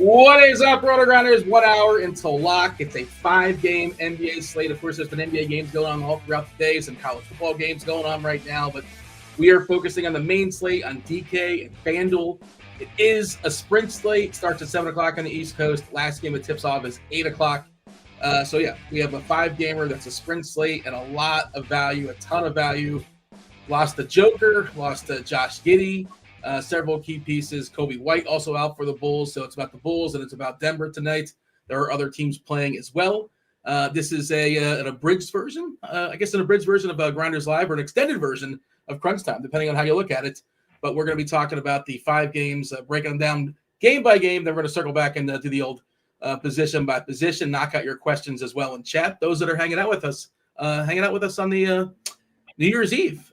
What is up, RotoGrinders? 1 hour until lock. It's a 5-game NBA slate. Of course, there's been NBA games going on all throughout the day, some college football games going on right now, but we are focusing on the main slate on DK and FanDuel. It is a sprint slate. Starts at 7 o'clock on the East Coast. Last game it tips off is 8 o'clock. We have a 5-gamer that's a sprint slate and a lot of value, a ton of value. Lost the Joker, lost to Josh Giddey. Several key pieces. Kobe White also out for the Bulls, so it's about the Bulls and it's about Denver tonight. There are other teams playing as well. This is an abridged version, an abridged version of Grinders Live or an extended version of Crunch Time, depending on how you look at it. But we're going to be talking about the 5 games, breaking them down game by game. Then we're going to circle back and do the old position by position, knock out your questions as well in chat. Those that are hanging out with us on the New Year's Eve.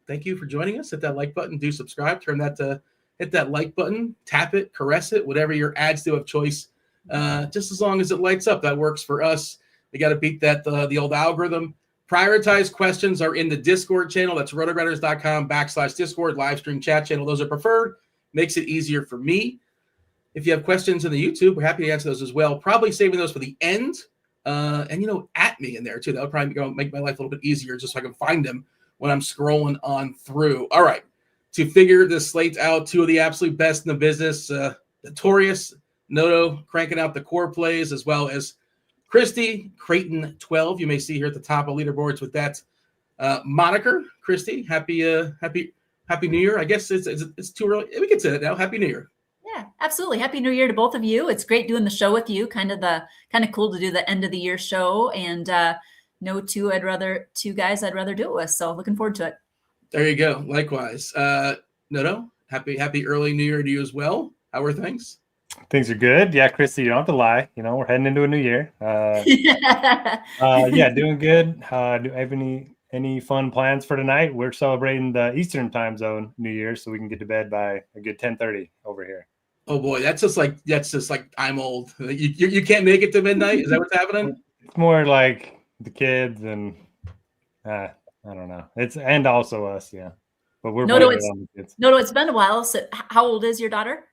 Thank you for joining us. Hit that like button. Do subscribe. Hit that like button. Tap it. Caress it. Whatever your ads do of choice. Just as long as it lights up, that works for us. We got to beat that the old algorithm. Prioritized questions are in the Discord channel. That's rotogrinders.com/Discord live stream chat channel. Those are preferred. Makes it easier for me. If you have questions in the YouTube, we're happy to answer those as well. Probably saving those for the end. At me in there too. That'll probably make my life a little bit easier just so I can find them when I'm scrolling on through. All right. To figure this slate out, 2 of the absolute best in the business, Notorious, Noto cranking out the core plays, as well as Christy, Creighton 12. You may see here at the top of leaderboards with that moniker. Christy, happy New Year. I guess it's too early. We can say it now. Happy New Year. Yeah, absolutely. Happy New Year to both of you. It's great doing the show with you. Kind of cool to do the end of the year show, and no two guys I'd rather do it with. So looking forward to it. There you go. Likewise. Noto, happy early New Year to you as well. How are things? Things are good. Yeah, Christy, you don't have to lie. We're heading into a new year. Doing good. Do I have any fun plans for tonight? We're celebrating the Eastern time zone New Year, so we can get to bed by a good 10:30 over here. Oh boy, that's just like I'm old. You can't make it to midnight. Is that what's happening? It's more like the kids and I don't know. And also us, yeah. But we're on the kids. No, it's been a while. So how old is your daughter?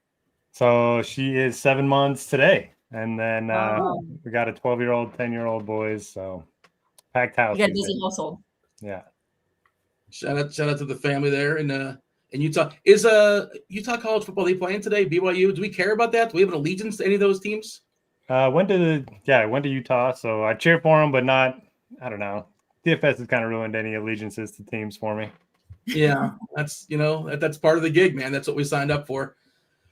So she is 7 months today, and then we got a 12-year-old, 10-year-old boys. So packed house. You got a busy household. Yeah. Shout out to the family there in Utah. Is Utah college football they playing today? BYU? Do we care about that? Do we have an allegiance to any of those teams? I went to Utah, so I cheer for them, but not. I don't know. DFS has kind of ruined any allegiances to teams for me. Yeah, that's part of the gig, man. That's what we signed up for.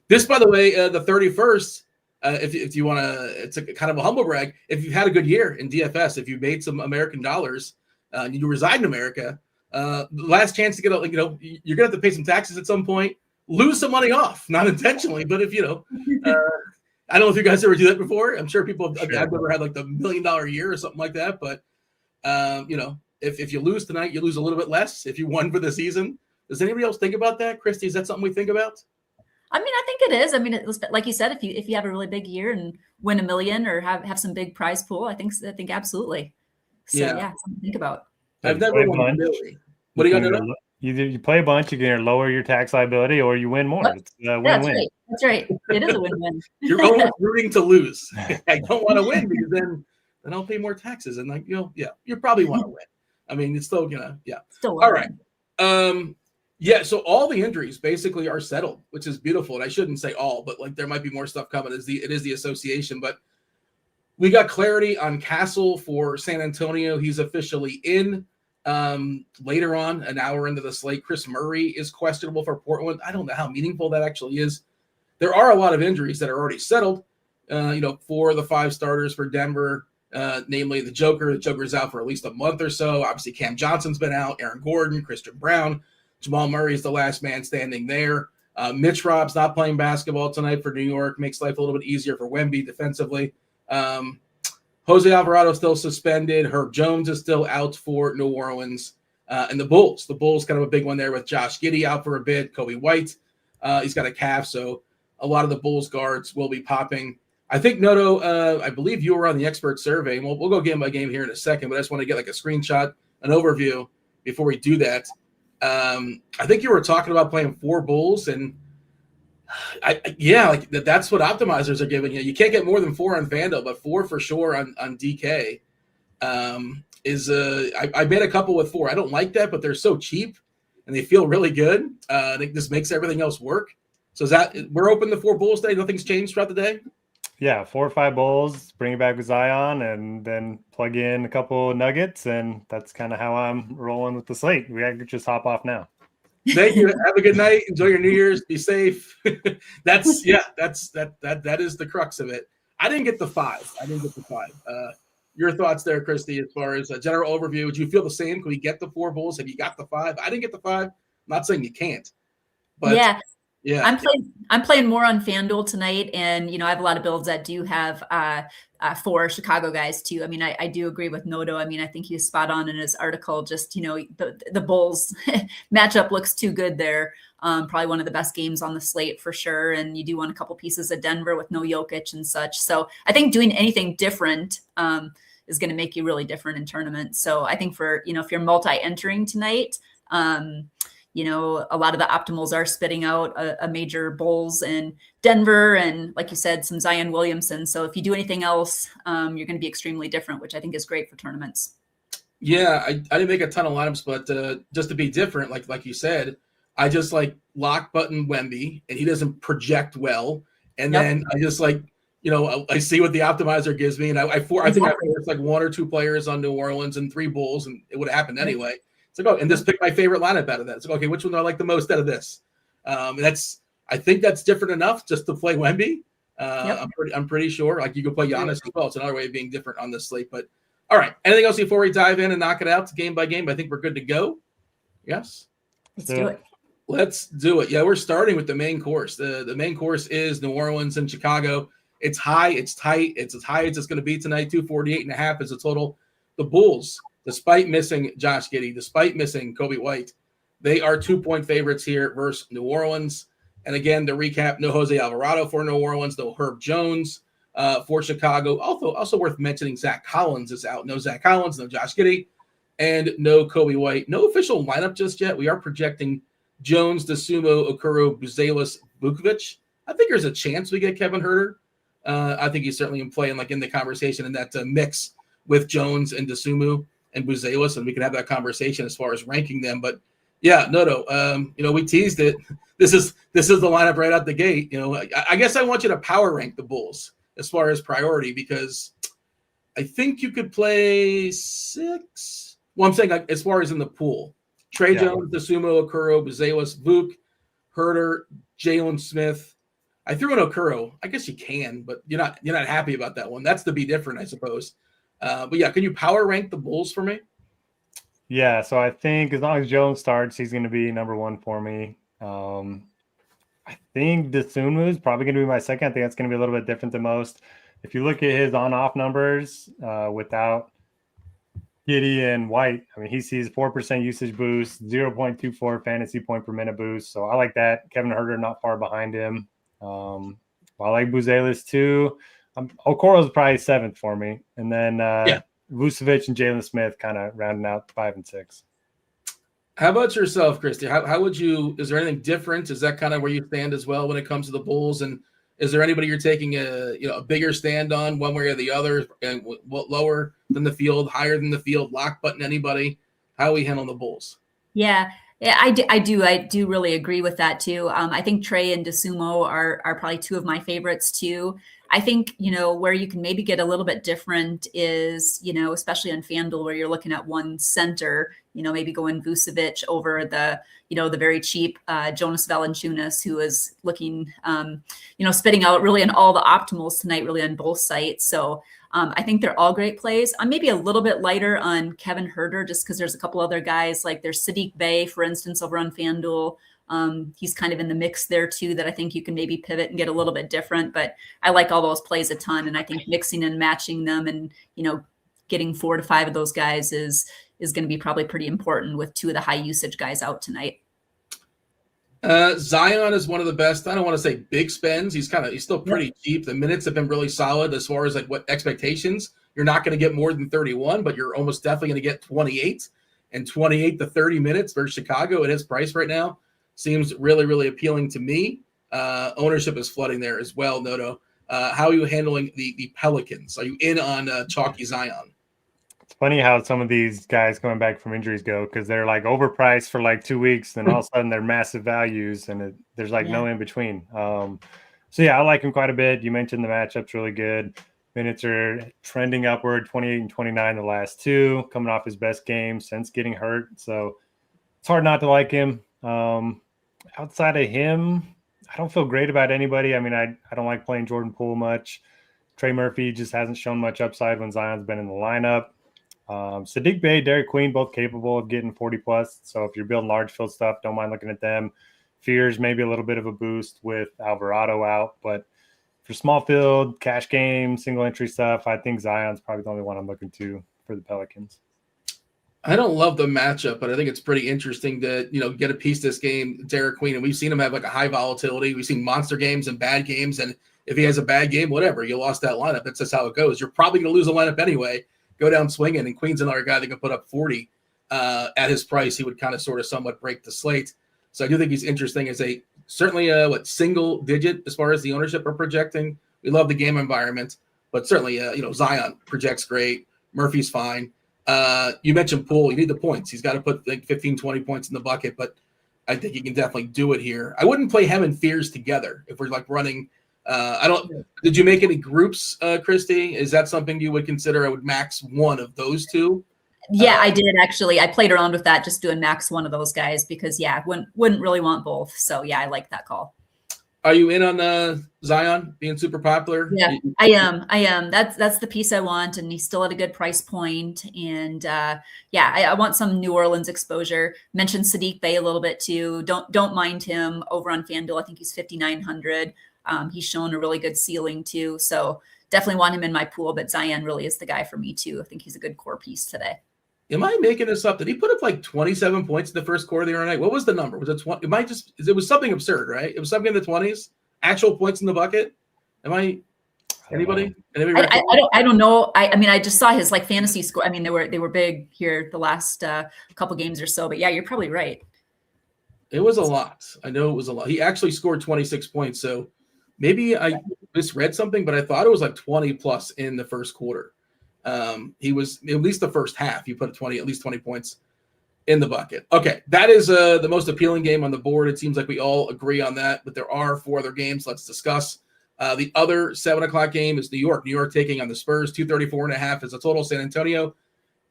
This, by the way, the 31st. If you want to, it's a kind of a humble brag. If you've had a good year in DFS, if you made some American dollars, and you reside in America, the last chance to get you're gonna have to pay some taxes at some point, lose some money off, not intentionally, but if I don't know if you guys ever do that before. I'm sure people have never had like the $1 million year or something like that, but if you lose tonight, you lose a little bit less. If you won for the season, does anybody else think about that, Christy? Is that something we think about? I mean, I think it is. I mean, it was, like you said, if you have a really big year and win $1 million or have some big prize pool, I think absolutely. So yeah something to think about. I've never won $1 million. What do you got to know? Either you play a bunch, you can either lower your tax liability, or you win more. It's a win-win. That's right. It is a win-win. You're almost rooting to lose. I don't want to win because then I'll pay more taxes. And you probably want to win. I mean, it's still Still all right. So all the injuries basically are settled, which is beautiful. And I shouldn't say all, but like there might be more stuff coming. It is the association, but we got clarity on Castle for San Antonio. He's officially in. Later on, an hour into the slate, Chris Murray is questionable for Portland. I don't know how meaningful that actually is. There are a lot of injuries that are already settled. 4 of the 5 starters for Denver, namely the Joker. The Joker's out for at least a month or so. Obviously, Cam Johnson's been out. Aaron Gordon, Christian Brown, Jamal Murray is the last man standing there. Mitch Rob's not playing basketball tonight for New York. Makes life a little bit easier for Wemby defensively. Jose Alvarado still suspended. Herb Jones is still out for New Orleans. And the Bulls. The Bulls kind of a big one there with Josh Giddey out for a bit. Kobe White, he's got a calf, so a lot of the Bulls guards will be popping. I think, Noto, I believe you were on the expert survey. And we'll go game by game here in a second, but I just want to get like a screenshot, an overview before we do that. I think you were talking about playing 4 Bulls, and Like that's what optimizers are giving you. You can't get more than 4 on FanDuel, but 4 for sure on DK. I made a couple with 4. I don't like that, but they're so cheap and they feel really good. I think this makes everything else work. So we're open to 4 Bulls today. Nothing's changed throughout the day. Yeah, 4 or 5 Bulls, bring it back with Zion, and then plug in a couple Nuggets, and that's kind of how I'm rolling with the slate. We can just hop off now. Thank you. Have a good night. Enjoy your New Year's. Be safe. That is the crux of it. I didn't get the 5. Your thoughts there, Christy, as far as a general overview. Do you feel the same? Can we get the 4 Bulls? Have you got the 5? I didn't get the 5. I'm not saying you can't. But yeah. I'm playing more on FanDuel tonight, and I have a lot of builds that do have 4 Chicago guys too. I mean, I do agree with Noto. I mean, I think he's spot on in his article. Just the Bulls matchup looks too good there. Probably one of the best games on the slate for sure. And you do want a couple pieces of Denver with no Jokic and such. So I think doing anything different is going to make you really different in tournaments. So I think for if you're multi-entering tonight. A lot of the optimals are spitting out a major Bulls and Denver and, like you said, some Zion Williamson. So if you do anything else, you're going to be extremely different, which I think is great for tournaments. Yeah, I didn't make a ton of lineups, but just to be different, like you said, I just like lock button Wemby, and he doesn't project well. And then I just I see what the optimizer gives me, and I think I forced like 1 or 2 players on New Orleans and 3 Bulls, and it would have happened anyway. It's like, and just pick my favorite lineup out of that. It's like, okay, which one do I like the most out of this? I think that's different enough just to play Wemby. I'm pretty sure. Like you could play Giannis as well. It's another way of being different on this slate. But all right, anything else before we dive in and knock it out game by game? I think we're good to go. Yes, let's do it. Let's do it. Yeah, we're starting with the main course. The main course is New Orleans and Chicago. It's high. It's tight. It's as high as it's going to be tonight. 248.5 is the total. The Bulls, despite missing Josh Giddey, despite missing Kobe White, they are 2-point favorites here versus New Orleans. And again, to recap, no Jose Alvarado for New Orleans, no Herb Jones for Chicago. Also worth mentioning, Zach Collins is out. No Zach Collins, no Josh Giddey, and no Kobe White. No official lineup just yet. We are projecting Jones, DeSumo, Okoro, Buzelis, Vukovic. I think there's a chance we get Kevin Huerter. I think he's certainly in play and in the conversation in that mix with Jones and DeSumo and Buzelis, and we can have that conversation as far as ranking them. But yeah, we teased it. This is the lineup right out the gate. I guess I want you to power rank the Bulls as far as priority, because I think you could play 6. Well, I'm saying as far as in the pool, Trey Jones, DeSumo, Okoro, Buzelis, Vuk, Huerter, Jalen Smith. I threw in Okoro. I guess you can, but you're not happy about that one. That's to be different, I suppose. But yeah, can you power rank the Bulls for me? Yeah, so I think as long as Jones starts, he's going to be number 1 for me. I think DeSumo is probably going to be my second. I think that's going to be a little bit different than most. If you look at his on-off numbers without Giddey and White, I mean, he sees 4% usage boost, 0.24 fantasy point per minute boost. So I like that. Kevin Huerter not far behind him. I like Buzelis too. Okoro is probably 7th for me. And then Vucevic and Jalen Smith kind of rounding out 5 and 6. How about yourself, Christy? How would you – is there anything different? Is that kind of where you stand as well when it comes to the Bulls? And is there anybody you're taking a bigger stand on one way or the other, and lower than the field, higher than the field, lock button anybody? How are we handling the Bulls? Yeah, I do really agree with that too. I think Trey and DeSumo are probably 2 of my favorites too. I think, where you can maybe get a little bit different is, especially on FanDuel where you're looking at one center, maybe going Vucevic over the very cheap Jonas Valanciunas, who is looking, spitting out really on all the optimals tonight, really on both sites. So I think they're all great plays. I'm maybe a little bit lighter on Kevin Huerter just because there's a couple other guys, like there's Sadiq Bey, for instance, over on FanDuel. He's kind of in the mix there too, that I think you can maybe pivot and get a little bit different, but I like all those plays a ton. And I think mixing and matching them and, getting 4 to 5 of those guys is going to be probably pretty important with 2 of the high usage guys out tonight. Zion is one of the best. I don't want to say big spends. He's still pretty cheap. The minutes have been really solid as far as what expectations. You're not going to get more than 31, but you're almost definitely going to get 28 and 28 to 30 minutes versus Chicago at his price right now. Seems really, really appealing to me. Ownership is flooding there as well, Noto. How are you handling the Pelicans? Are you in on chalky Zion? It's funny how some of these guys coming back from injuries go, because they're like overpriced for like 2 weeks, then all of a sudden they're massive values, and there's like no in between. So yeah, I like him quite a bit. You mentioned the matchup's really good. Minutes are trending upward, 28 and 29 the last two, coming off his best game since getting hurt. So it's hard not to like him. Outside of him, I don't feel great about anybody. I mean, I don't like playing Jordan Poole much. Trey Murphy just hasn't shown much upside when Zion's been in the lineup. Sadiq Bey, Derek Queen, both capable of getting 40 plus. So if you're building large field stuff, don't mind looking at them. Fears maybe a little bit of a boost with Alvarado out, but for small field, cash game, single entry stuff, I think Zion's probably the only one I'm looking to for the Pelicans. I don't love the matchup, but I think it's pretty interesting to, get a piece this game, Derek Queen. And we've seen him have like a high volatility. We've seen monster games and bad games. And if he has a bad game, whatever, you lost that lineup. That's just how it goes. You're probably going to lose a lineup anyway. Go down swinging. And Queen's another guy that can put up 40 at his price. He would kind of sort of somewhat break the slate. So I do think he's interesting as certainly single digit as far as the ownership are projecting. We love the game environment, but certainly, Zion projects great. Murphy's fine. You mentioned Poole. You need the points. He's got to put like 15, 20 points in the bucket, but I think he can definitely do it here. I wouldn't play him and Fears together if we're like running. Did you make any groups, Christy? Is that something you would consider? I would max one of those two. Yeah, I did actually. I played around with that, just doing max one of those guys because wouldn't really want both. So yeah, I like that call. Are you in on Zion being super popular? Yeah, I am. That's the piece I want, and he's still at a good price point. And I want some New Orleans exposure. Mentioned Sadiq Bey a little bit too. Don't mind him over on FanDuel. I think he's 5,900. He's shown a really good ceiling too. So definitely want him in my pool. But Zion really is the guy for me too. I think he's a good core piece today. Am I making this up? Did he put up like 27 points in the first quarter of the other night? What was the number? Was it 20? It was something absurd, right? It was something in the 20s. Actual points in the bucket. Anybody? I don't know. I mean, I just saw his like fantasy score. I mean, they were big here the last couple games or so. But yeah, you're probably right. It was a lot. I know it was a lot. He actually scored 26 points. So maybe I misread something, but I thought it was like 20 plus in the first quarter. He was at least the first half. He put at least 20 points in the bucket. Okay, that is the most appealing game on the board. It seems like we all agree on that, but there are 4 other games. Let's discuss. The other 7:00 game is New York. New York taking on the Spurs. 234.5 is the total. San Antonio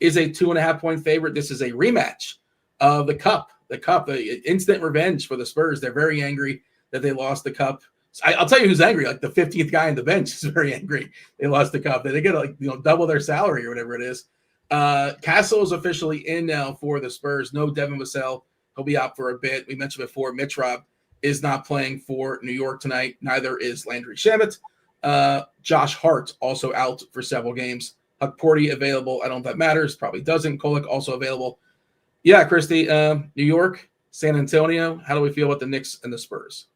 is a 2.5 point favorite. This is a rematch of the Cup. The instant revenge for the Spurs. They're very angry that they lost the Cup. I'll tell you who's angry. Like the 15th guy on the bench is very angry. They lost the Cup. They get double their salary or whatever it is. Castle is officially in now for the Spurs. No Devin Vassell. He'll be out for a bit. We mentioned before, Mitch Robb is not playing for New York tonight. Neither is Landry Shamet. Josh Hart also out for several games. Huck Porty available. I don't know if that matters. Probably doesn't. Kolek also available. Yeah, Christy, New York, San Antonio. How do we feel about the Knicks and the Spurs?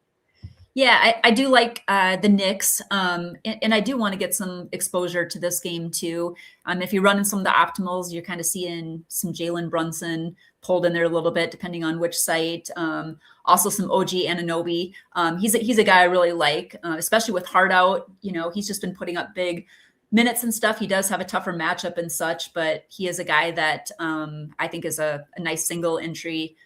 Yeah, I do like the Knicks, and I do want to get some exposure to this game too. If you're running some of the optimals, you're kind of seeing some Jalen Brunson pulled in there a little bit, depending on which site. Also some OG Anunoby. He's a guy I really like, especially with Hart out. He's just been putting up big minutes and stuff. He does have a tougher matchup and such, but he is a guy that I think is a nice single entry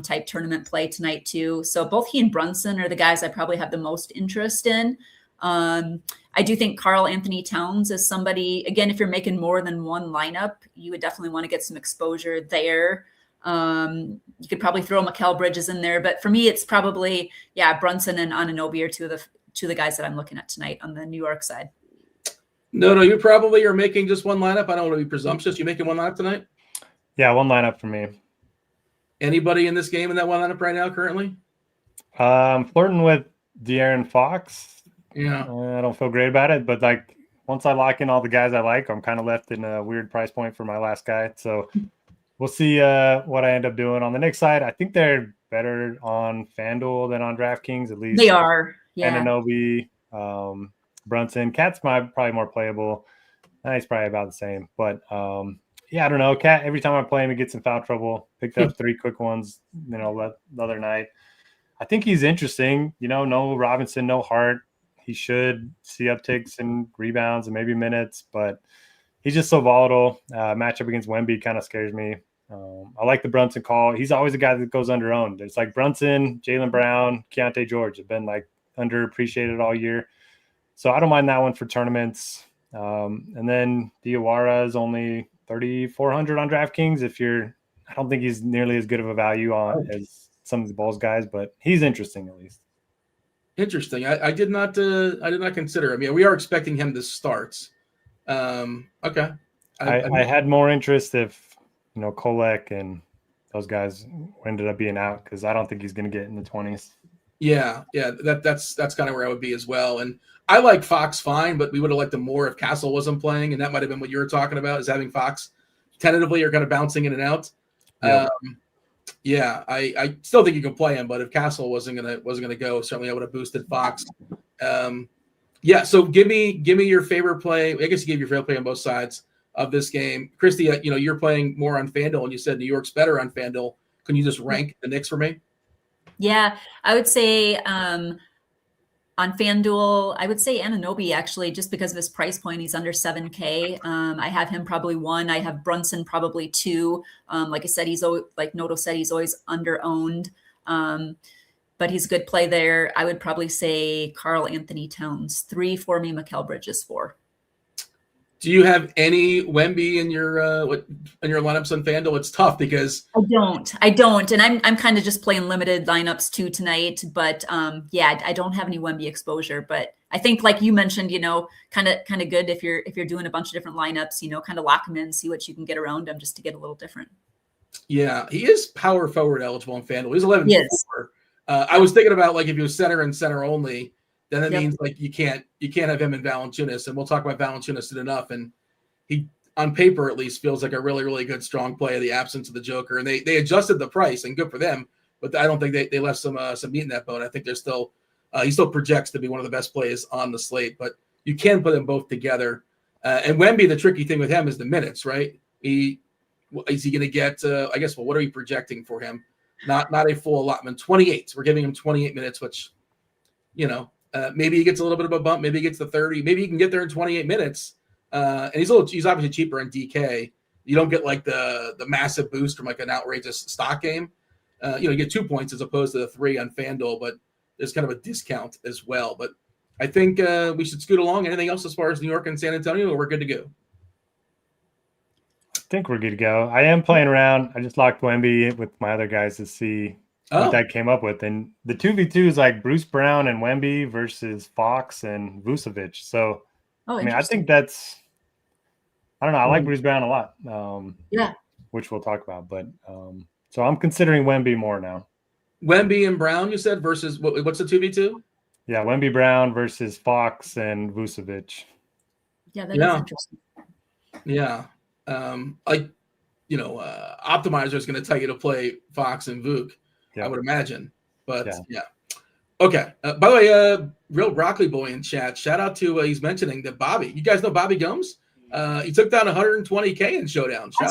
type tournament play tonight too. So both he and Brunson are the guys I probably have the most interest in. I do think Karl Anthony Towns is somebody, again, if you're making more than one lineup, you would definitely want to get some exposure there. You could probably throw Mikal Bridges in there, but for me, it's probably, Brunson and Anunoby are two of the guys that I'm looking at tonight on the New York side. No, you probably are making just one lineup. I don't want to be presumptuous. You making one lineup tonight? Yeah, one lineup for me. Anybody in this game in that one lineup right now currently? I'm flirting with De'Aaron Fox. Yeah. I don't feel great about it, but like once I lock in all the guys I like, I'm kind of left in a weird price point for my last guy. So we'll see what I end up doing. On the Knicks side, I think they're better on FanDuel than on DraftKings, at least. They are. Yeah. Anunoby, Brunson. Cat's probably more playable. He's probably about the same. But I don't know. Cat, every time I play him, he gets in foul trouble. Picked up 3 quick ones, the other night. I think he's interesting. No Robinson, no Hart. He should see upticks in rebounds and maybe minutes, but he's just so volatile. Matchup against Wemby kind of scares me. I like the Brunson call. He's always a guy that goes under-owned. It's like Brunson, Jaylen Brown, Keontae George have been like underappreciated all year. So I don't mind that one for tournaments. And then Diawara is only 3,400 on DraftKings. I don't think he's nearly as good of a value as some of the Bulls guys, but he's interesting at least. Interesting. I did not consider. I mean, we are expecting him to start. Okay. I had more interest if Kolek and those guys ended up being out, because I don't think he's going to get in the 20s. Yeah. That's kind of where I would be as well. And I like Fox fine, but we would have liked him more if Castle wasn't playing, and that might have been what you were talking about, is having Fox tentatively or kind of bouncing in and out. Yep. I still think you can play him, but if Castle wasn't gonna go, certainly I would have boosted Fox. So give me your favorite play. I guess you gave your favorite play on both sides of this game. Christy, you're playing more on FanDuel, and you said New York's better on FanDuel. Can you just rank the Knicks for me? Yeah, I would say on FanDuel, I would say Anunoby, actually, just because of his price point. He's under 7K. I have him probably 1. I have Brunson probably 2. Like I said, like Noto said, he's always under-owned. But he's a good play there. I would probably say Karl Anthony Towns 3 for me. Mikal Bridges 4. Do you have any Wemby in your lineups on FanDuel? It's tough because I don't, and I'm kind of just playing limited lineups too tonight. But I don't have any Wemby exposure. But I think, like you mentioned, kind of good if you're doing a bunch of different lineups, kind of lock him in, see what you can get around him, just to get a little different. Yeah, he is power forward eligible on FanDuel. He's 11. Yes. I was thinking about, like, if he was center and center only, then that means like you can't have him in Valanciunas, and we'll talk about Valanciunas enough. And he, on paper at least, feels like a really, really good strong play in the absence of the Joker. And they adjusted the price, and good for them. But I don't think they left some meat in that bone. I think they're still he still projects to be one of the best plays on the slate. But you can put them both together. And Wemby, the tricky thing with him is the minutes, right? Is he going to get? I guess. Well, what are we projecting for him? Not a full allotment. 28. We're giving him 28 minutes, which, maybe he gets a little bit of a bump. Maybe he gets the 30. Maybe he can get there in 28 minutes. And he's obviously cheaper in DK. You don't get like the massive boost from like an outrageous stock game. You get 2 points as opposed to the 3 on FanDuel, but there's kind of a discount as well. But I think we should scoot along. Anything else as far as New York and San Antonio, or we're good to go? I think we're good to go. I am playing around. I just locked Wemby with my other guys to see what that came up with. And the 2v2 is like Bruce Brown and Wemby versus Fox and Vucevic. So, I think that's – I don't know. I like Bruce Brown a lot, which we'll talk about. But so I'm considering Wemby more now. Wemby and Brown, you said, versus what's the 2v2? Yeah, Wemby Brown versus Fox and Vucevic. Yeah, that is interesting. Yeah. Optimizer is going to tell you to play Fox and Vuk, I would imagine. But yeah. Okay. By the way, Real Broccoli Boy in chat, shout out to he's mentioning that Bobby. You guys know Bobby Gomes? He took down 120K in Showdown. I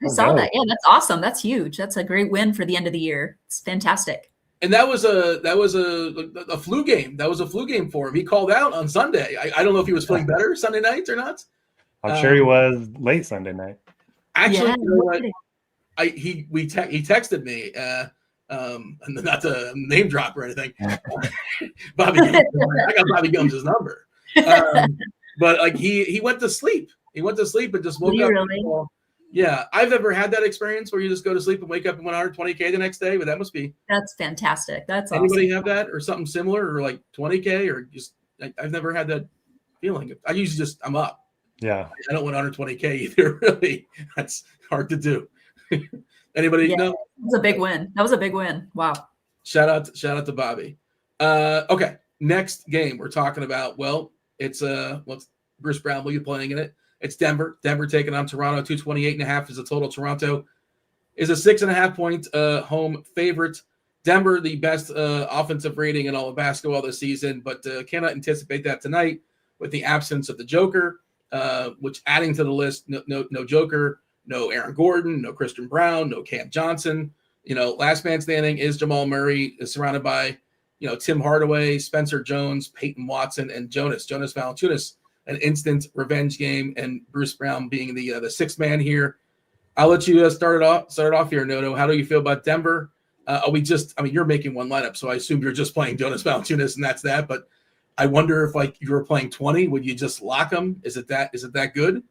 saw that. Yeah, that's awesome. That's huge. That's a great win for the end of the year. It's fantastic. And that was a flu game. That was a flu game for him. He called out on Sunday. I don't know if he was feeling better Sunday night or not. I'm sure he was late Sunday night. Actually, you know what? He texted me, not to name drop or anything. Bobby Gums, I got Bobby Gums' number. But like he went to sleep. He went to sleep and just woke up. Really? Yeah, I've never had that experience where you just go to sleep and wake up and win 120K the next day, but that must be. That's fantastic. That's anybody awesome. Have that or something similar, or like 20K, or just I've never had that feeling. I usually just I'm up. Yeah, I don't win 120K either. Really, that's hard to do. Anybody know? That was a big win. That was a big win. Wow. Shout out to Bobby. Okay, next game we're talking about. Well, it's Bruce Brown will be playing in it. It's Denver. Denver taking on Toronto. 228.5 is the total. Toronto is a 6.5 point home favorite. Denver, the best offensive rating in all of basketball this season, but cannot anticipate that tonight with the absence of the Joker. Which adding to the list, no Joker, no Aaron Gordon, no Christian Brown, no Cam Johnson. Last man standing is Jamal Murray, is surrounded by, Tim Hardaway, Spencer Jones, Peyton Watson, and Jonas Valanciunas. An instant revenge game, and Bruce Brown being the sixth man here. I'll let you start it off here, Noto. How do you feel about Denver? You're making one lineup, so I assume you're just playing Jonas Valanciunas and that's that. But I wonder if you were playing 20, would you just lock them? Is it that good?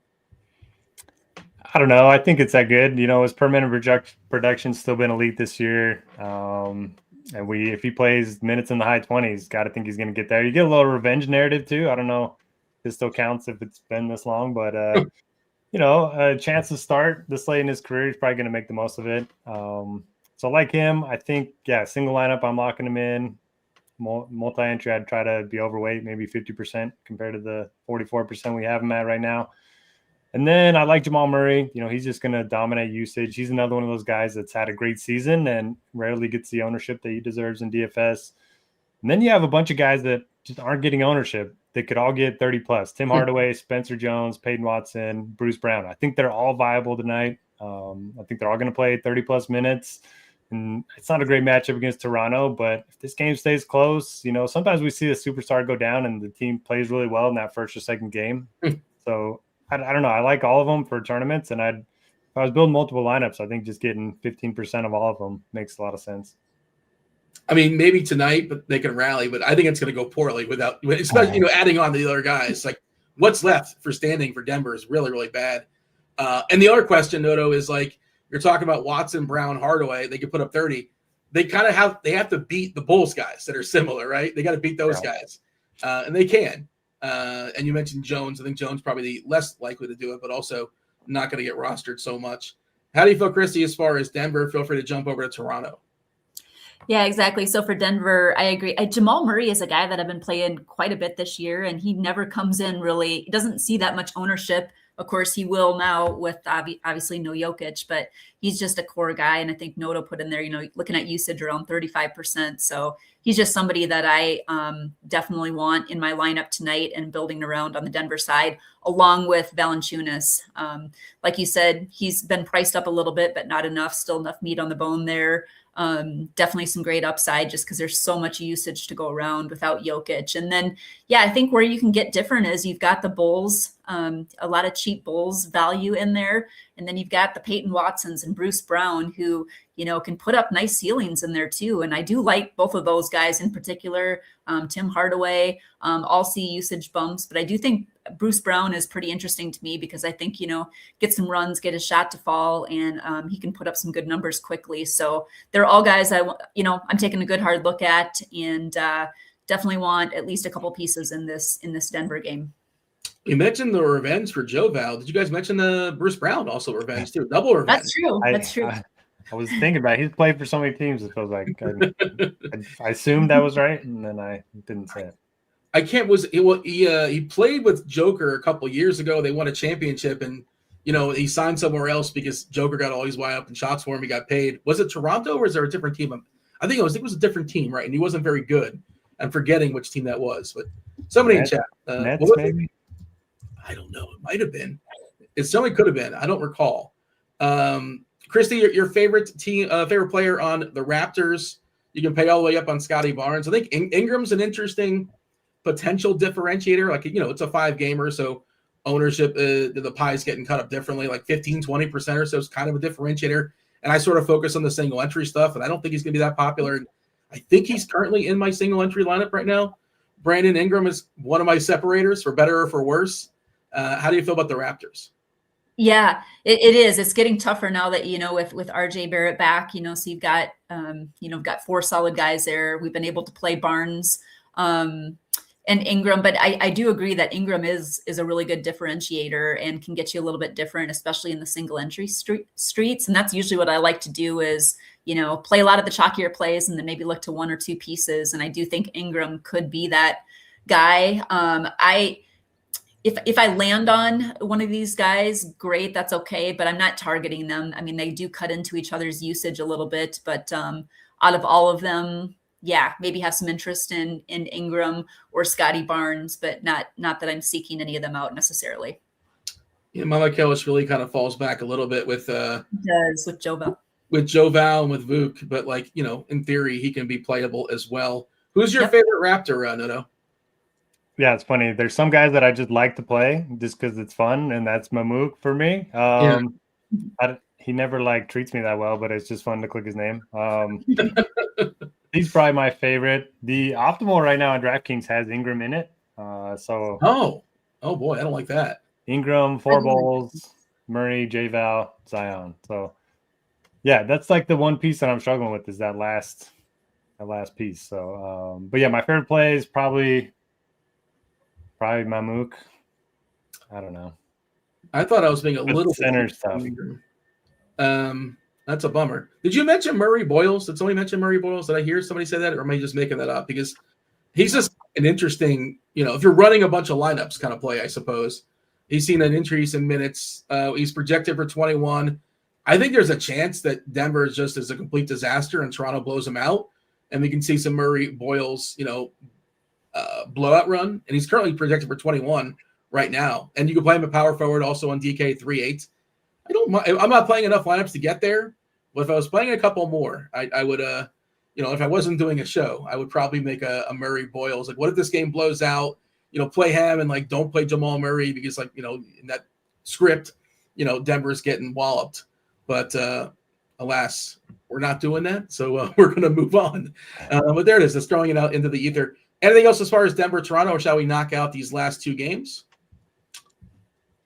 I don't know. I think it's that good. His per minute production's still been elite this year. And if he plays minutes in the high 20s, got to think he's going to get there. You get a little revenge narrative too. I don't know if it still counts if it's been this long, but a chance to start this late in his career, he's probably going to make the most of it. So like him, I think, single lineup, I'm locking him in. Multi-entry, I'd try to be overweight, maybe 50% compared to the 44% we have him at right now. And then I like Jamal Murray. He's just going to dominate usage. He's another one of those guys that's had a great season and rarely gets the ownership that he deserves in DFS. And then you have a bunch of guys that just aren't getting ownership. They could all get 30 plus. Tim Hardaway, Spencer Jones, Peyton Watson, Bruce Brown. I think they're all viable tonight. I think they're all going to play 30 plus minutes. And it's not a great matchup against Toronto, but if this game stays close, sometimes we see a superstar go down and the team plays really well in that first or second game. So I don't know. I like all of them for tournaments, and if I was building multiple lineups, I think just getting 15% of all of them makes a lot of sense. I mean, maybe tonight, but they can rally. But I think it's going to go poorly especially adding on the other guys. Like, what's left for standing for Denver is really, really bad. And the other question, Noto, is you're talking about Watson, Brown, Hardaway. They could put up 30. They have to beat the Bulls guys that are similar, right? They got to beat those guys, and they can. And you mentioned Jones. I think Jones probably the less likely to do it, but also not going to get rostered so much. How do you feel, Christy, as far as Denver? Feel free to jump over to Toronto. Yeah, exactly. So for Denver, I agree. Jamal Murray is a guy that I've been playing quite a bit this year, and he never comes in really. He doesn't see that much ownership. Of course, he will now with obviously no Jokic, but he's just a core guy. And I think Noto put in there, looking at usage around 35%. So he's just somebody that I definitely want in my lineup tonight and building around on the Denver side, along with Valanciunas. Like you said, he's been priced up a little bit, but not enough. Still enough meat on the bone there. Definitely some great upside just because there's so much usage to go around without Jokic. And then, I think where you can get different is you've got the Bulls, a lot of cheap Bulls value in there. And then you've got the Peyton Watsons and Bruce Brown who, can put up nice ceilings in there too. And I do like both of those guys in particular. Tim Hardaway, all see usage bumps, but I do think Bruce Brown is pretty interesting to me because I think, get some runs, get a shot to fall, and he can put up some good numbers quickly. So they're all guys I'm taking a good hard look at, and definitely want at least a couple pieces in this Denver game. You mentioned the revenge for Joe Val. Did you guys mention the Bruce Brown also revenge too? Double revenge. That's true. I was thinking about it. He's played for so many teams. It feels like I assumed that was right, and then I didn't say it. He played with Joker a couple years ago. They won a championship, and he signed somewhere else because Joker got all these wide open shots for him. He got paid. Was it Toronto or is there a different team? I think it was a different team, right? And he wasn't very good. I'm forgetting which team that was, but somebody in chat. Nets, maybe. I don't know. It might have been. It certainly could have been. I don't recall. Christy, your favorite player on the Raptors. You can pay all the way up on Scotty Barnes. I think Ingram's an interesting potential differentiator. It's a 5-gamer, so ownership, the pie's getting cut up differently, like 15-20% or so is kind of a differentiator. And I sort of focus on the single entry stuff, and I don't think he's going to be that popular. And I think he's currently in my single entry lineup right now. Brandon Ingram is one of my separators, for better or for worse. How do you feel about the Raptors? Yeah, it is. It's getting tougher now that, with RJ Barrett back, so you've got, got 4 solid guys there. We've been able to play Barnes and Ingram, but I do agree that Ingram is a really good differentiator and can get you a little bit different, especially in the single entry streets. And that's usually what I like to do is, play a lot of the chalkier plays and then maybe look to 1 or 2 pieces. And I do think Ingram could be that guy. If I land on one of these guys, great, that's okay, but I'm not targeting them. I mean, they do cut into each other's usage a little bit, but out of all of them, maybe have some interest in Ingram or Scotty Barnes, but not that I'm seeking any of them out necessarily. Yeah, Malik Ellis really kind of falls back a little bit with does with Joe Bell. with Joe Val and with Vuk, but like, in theory, he can be playable as well. Who's your favorite Raptor, Noto? Yeah, it's funny. There's some guys that I just like to play just because it's fun, and that's Mamouk for me. He never like treats me that well, but it's just fun to click his name. He's probably my favorite. The optimal right now on DraftKings has Ingram in it. Oh boy, I don't like that. Ingram, 4 Bulls, Murray, J-Val, Zion. So yeah, that's like the one piece that I'm struggling with is that last piece. So but yeah, my favorite play is probably Mamouk. I don't know. I thought I was being a little center stuff. That's a bummer. Did you mention Murray Boyles? Did somebody mention Murray Boyles? Did I hear somebody say that, or am I just making that up? Because he's just an interesting, if you're running a bunch of lineups kind of play, I suppose. He's seen an increase in minutes. He's projected for 21. I think there's a chance that Denver is just as a complete disaster and Toronto blows him out, and we can see some Murray Boyles, blowout run. And he's currently projected for 21 right now. And you can play him at power forward also on DK 3-8. I'm not playing enough lineups to get there, but if I was playing a couple more, I would, if I wasn't doing a show, I would probably make a Murray Boyles. Like, what if this game blows out? Play him and like don't play Jamal Murray because in that script, Denver's getting walloped. But alas, we're not doing that, so we're going to move on. But there it is. Just throwing it out into the ether. Anything else as far as Denver, Toronto, or shall we knock out these last 2 games?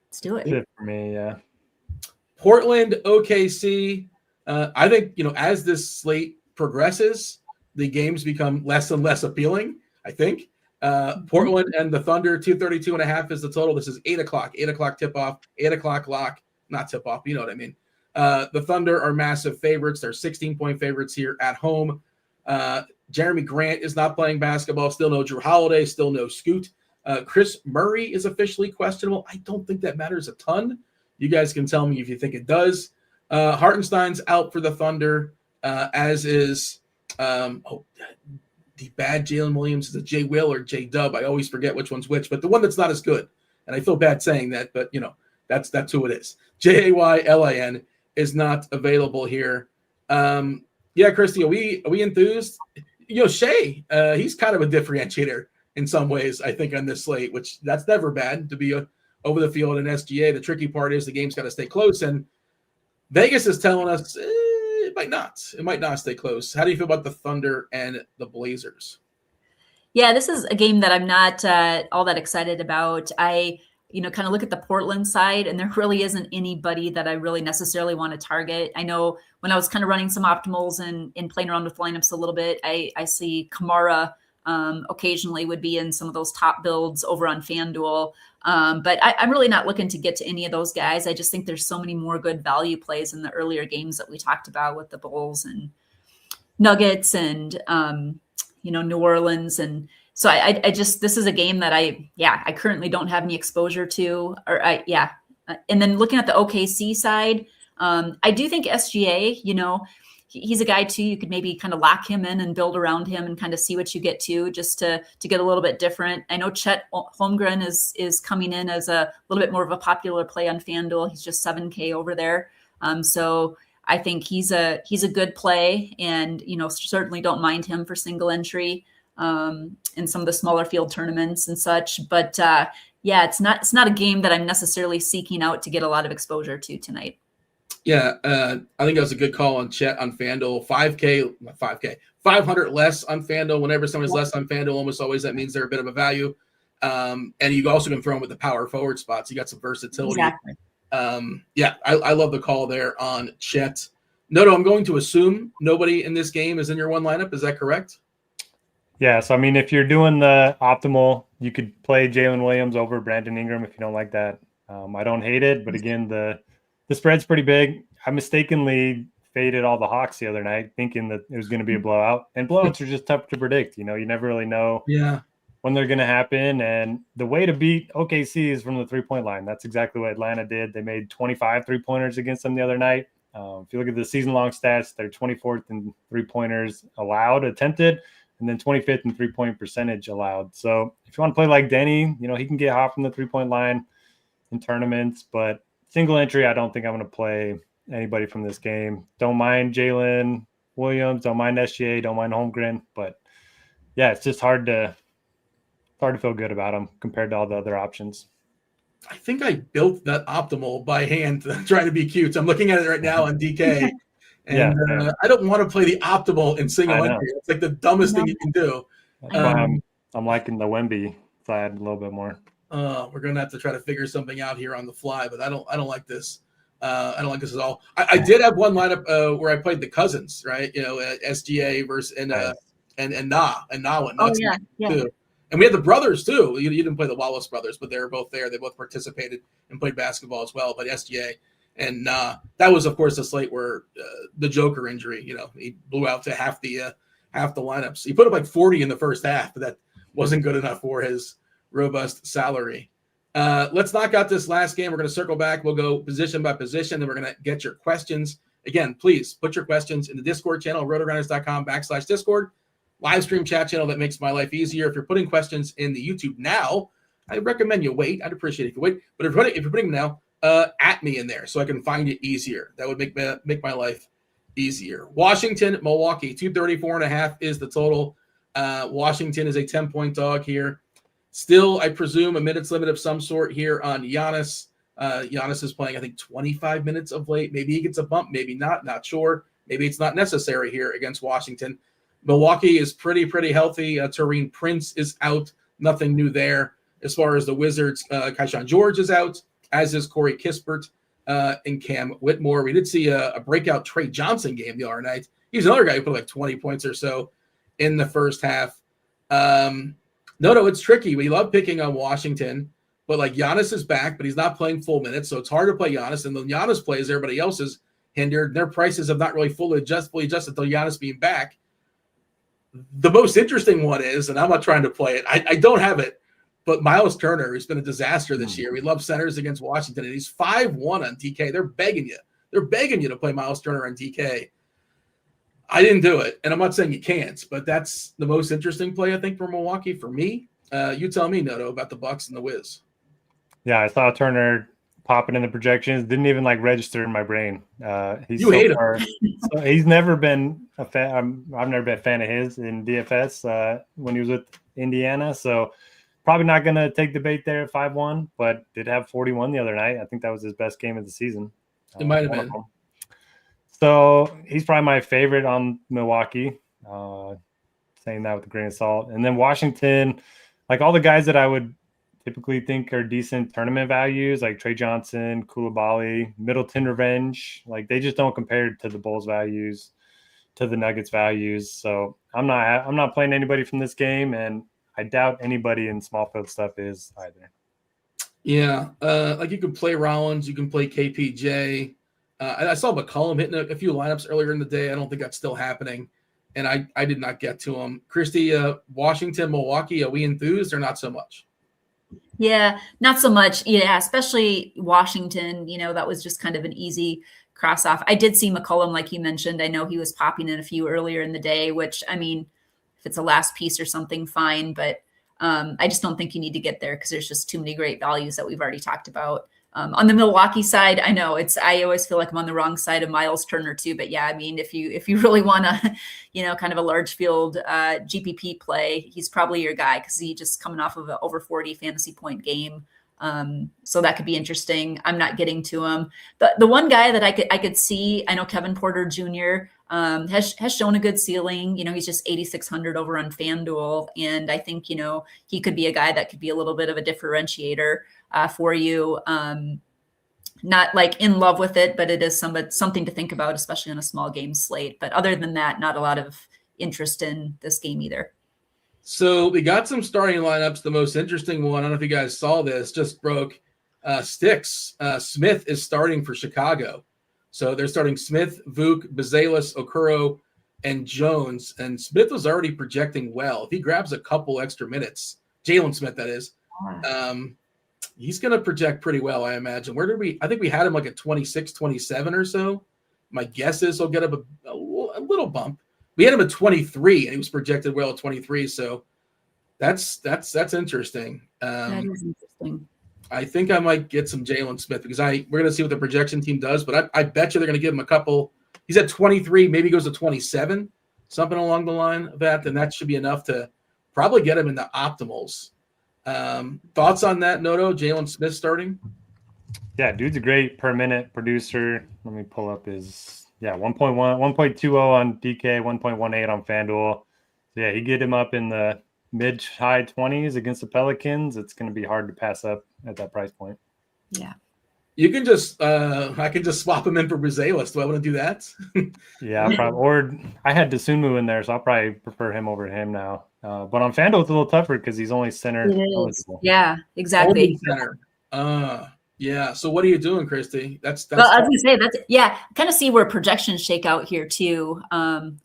Let's do it. That's it for me, yeah. Portland, OKC. I think, as this slate progresses, the games become less and less appealing, I think. Portland and the Thunder, 232.5 is the total. This is 8 o'clock tip-off, 8 o'clock lock. Not tip-off, you know what I mean. The Thunder are massive favorites. They're 16-point favorites here at home. Jeremy Grant is not playing basketball. Still no Drew Holiday. Still no Scoot. Chris Murray is officially questionable. I don't think that matters a ton. You guys can tell me if you think it does. Hartenstein's out for the Thunder, as is the bad Jalen Williams. Is it J Will or J Dub? I always forget which one's which, but the one that's not as good. And I feel bad saying that, but that's who it is. Jaylin is not available here. Yeah, Christy, are we enthused? Shea, he's kind of a differentiator in some ways, I think, on this slate, which that's never bad to be over the field in SGA. The tricky part is the game's got to stay close, and Vegas is telling us it might not. It might not stay close. How do you feel about the Thunder and the Blazers? Yeah, this is a game that I'm not all that excited about. I kind of look at the Portland side, and there really isn't anybody that I really necessarily want to target. I know when I was kind of running some optimals and playing around with lineups a little bit, I see Kamara occasionally would be in some of those top builds over on FanDuel. But I'm really not looking to get to any of those guys. I just think there's so many more good value plays in the earlier games that we talked about with the Bulls and Nuggets and, New Orleans. And so I just, this is a game that I currently don't have any exposure to, and then looking at the OKC side, I do think SGA, he's a guy too, you could maybe kind of lock him in and build around him and kind of see what you get to, just to get a little bit different. I know Chet Holmgren is coming in as a little bit more of a popular play on FanDuel. He's just 7K over there. So I think he's a good play, and, certainly don't mind him for single entry in some of the smaller field tournaments and such. But it's not a game that I'm necessarily seeking out to get a lot of exposure to tonight. Yeah, I think that was a good call on Chet on FanDuel. 500 less on FanDuel. Whenever someone's less on FanDuel, almost always that means they're a bit of a value. And you also can throw them with the power forward spots. You got some versatility. Exactly. I love the call there on Chet. Noto, I'm going to assume nobody in this game is in your one lineup. Is that correct? Yeah, so I mean, if you're doing the optimal, you could play Jalen Williams over Brandon Ingram if you don't like that. I don't hate it, but again, the spread's pretty big. I mistakenly faded all the Hawks the other night, thinking that it was going to be a blowout. And blowouts are just tough to predict. You never really know when they're going to happen. And the way to beat OKC is from the three-point line. That's exactly what Atlanta did. They made 25 three-pointers against them the other night. If you look at the season-long stats, they're 24th in three-pointers attempted, and then 25th in three-point percentage allowed. So if you want to play like Denny, he can get hot from the three-point line in tournaments, but single entry, I don't think I'm going to play anybody from this game. Don't mind Jalen Williams. Don't mind SGA. Don't mind Holmgren. But yeah, it's just hard to feel good about them compared to all the other options. I think I built that optimal by hand, trying to be cute. So I'm looking at it right now on DK, and I don't want to play the optimal in single entry. It's like the dumbest thing you can do. That's why I'm liking the Wemby side a little bit more. We're gonna have to try to figure something out here on the fly, but I don't like this. I don't like this at all. I did have one lineup where I played the Cousins, right? SGA versus and Na went nuts too. And we had the brothers too. You didn't play the Wallace brothers, but they were both there. They both participated and played basketball as well. But SGA and Na, that was of course the slate where the Joker injury. He blew out to half the lineups. He put up like 40 in the first half, but that wasn't good enough for his robust salary. Let's knock out this last game. We're going to circle back. We'll go position by position, and we're going to get your questions. Again, please put your questions in the Discord channel, rotogrinders.com/Discord. Live stream chat channel that makes my life easier. If you're putting questions in the YouTube now, I recommend you wait. I'd appreciate it if you wait. But if you're putting them now, at me in there so I can find it easier. That would make my life easier. Washington, Milwaukee, 234.5 is the total. Washington is a 10-point dog here. Still, I presume a minutes limit of some sort here on Giannis. Giannis is playing, I think, 25 minutes of late. Maybe he gets a bump, maybe not sure. Maybe it's not necessary here against Washington. Milwaukee is pretty healthy. Taurean Prince is out. Nothing new there. As far as the Wizards, Keyshawn George is out, as is Corey Kispert and Cam Whitmore. We did see a breakout Trey Johnson game the other night. He's another guy who put like 20 points or so in the first half. No, it's tricky. We love picking on Washington, but like Giannis is back, but he's not playing full minutes, so it's hard to play Giannis. And then Giannis plays, everybody else is hindered. Their prices have not really fully adjusted until Giannis being back. The most interesting one is, and I'm not trying to play it, I don't have it, but Miles Turner, who's been a disaster this year. We love centers against Washington, and he's 5-1 on DK. They're begging you. They're begging you to play Miles Turner on DK. I didn't do it, and I'm not saying you can't, but that's the most interesting play, I think, for Milwaukee for me. You tell me, Noto, about the Bucks and the Wiz. Yeah, I saw Turner popping in the projections. Didn't even register in my brain. You hate him. So he's never been a fan. I've never been a fan of his in DFS when he was with Indiana. So probably not going to take the bait there at 5-1, but did have 41 the other night. I think that was his best game of the season. It might have been. So he's probably my favorite on Milwaukee. Saying that with a grain of salt. And then Washington, like all the guys that I would typically think are decent tournament values, like Trey Johnson, Coulibaly, Middleton Revenge, like they just don't compare to the Bulls values, to the Nuggets values. So I'm not playing anybody from this game, and I doubt anybody in small field stuff is either. Yeah, like you can play Rollins, you can play KPJ. I saw McCollum hitting a few lineups earlier in the day. I don't think that's still happening, and I did not get to him. Christy, Washington, Milwaukee, are we enthused or not so much? Yeah, not so much. Yeah, especially Washington, that was just kind of an easy cross off. I did see McCollum, like you mentioned. I know he was popping in a few earlier in the day, which, I mean, if it's a last piece or something, fine. But I just don't think you need to get there because there's just too many great values that we've already talked about. On the Milwaukee side, I know I always feel like I'm on the wrong side of Miles Turner too, but yeah, I mean, if you really want to, kind of a large field GPP play, he's probably your guy because he just coming off of an over 40 fantasy point game. So that could be interesting. I'm not getting to him. The one guy that I could see, I know Kevin Porter Jr. Has shown a good ceiling. He's just 8,600 over on FanDuel. And I think, he could be a guy that could be a little bit of a differentiator for you. Not like in love with it, but it is something to think about, especially on a small game slate. But other than that, not a lot of interest in this game either. So we got some starting lineups. The most interesting one, I don't know if you guys saw this, just broke. Sticks. Smith is starting for Chicago. So they're starting Smith, Vuk, Bazelis, Okoro, and Jones. And Smith was already projecting well. If he grabs a couple extra minutes, Jalen Smith, that is, he's going to project pretty well, I imagine. I think we had him like at 26, 27 or so. My guess is he'll get up a little bump. We had him at 23, and he was projected well at 23. So that's interesting. That is interesting. I think I might get some Jalen Smith because we're going to see what the projection team does, but I bet you they're going to give him a couple. He's at 23, maybe goes to 27, something along the line of that. Then that should be enough to probably get him in the optimals. Thoughts on that, Noto? Jalen Smith starting? Yeah, dude's a great per minute producer. Let me pull up his 1.1, 1.20 on DK, 1.18 on FanDuel. So yeah, he get him up in the mid-high 20s against the Pelicans. It's going to be hard to pass up at that price point. Yeah. You can just I can just swap him in for Buzelis. Do I want to do that? Yeah, or I had Dosunmu in there, so I'll probably prefer him over him now. But on FanDuel, it's a little tougher because he's only center eligible. Yeah, exactly. Only center. Yeah. So what are you doing, Christy? That's well, I was gonna say kind of see where projections shake out here too.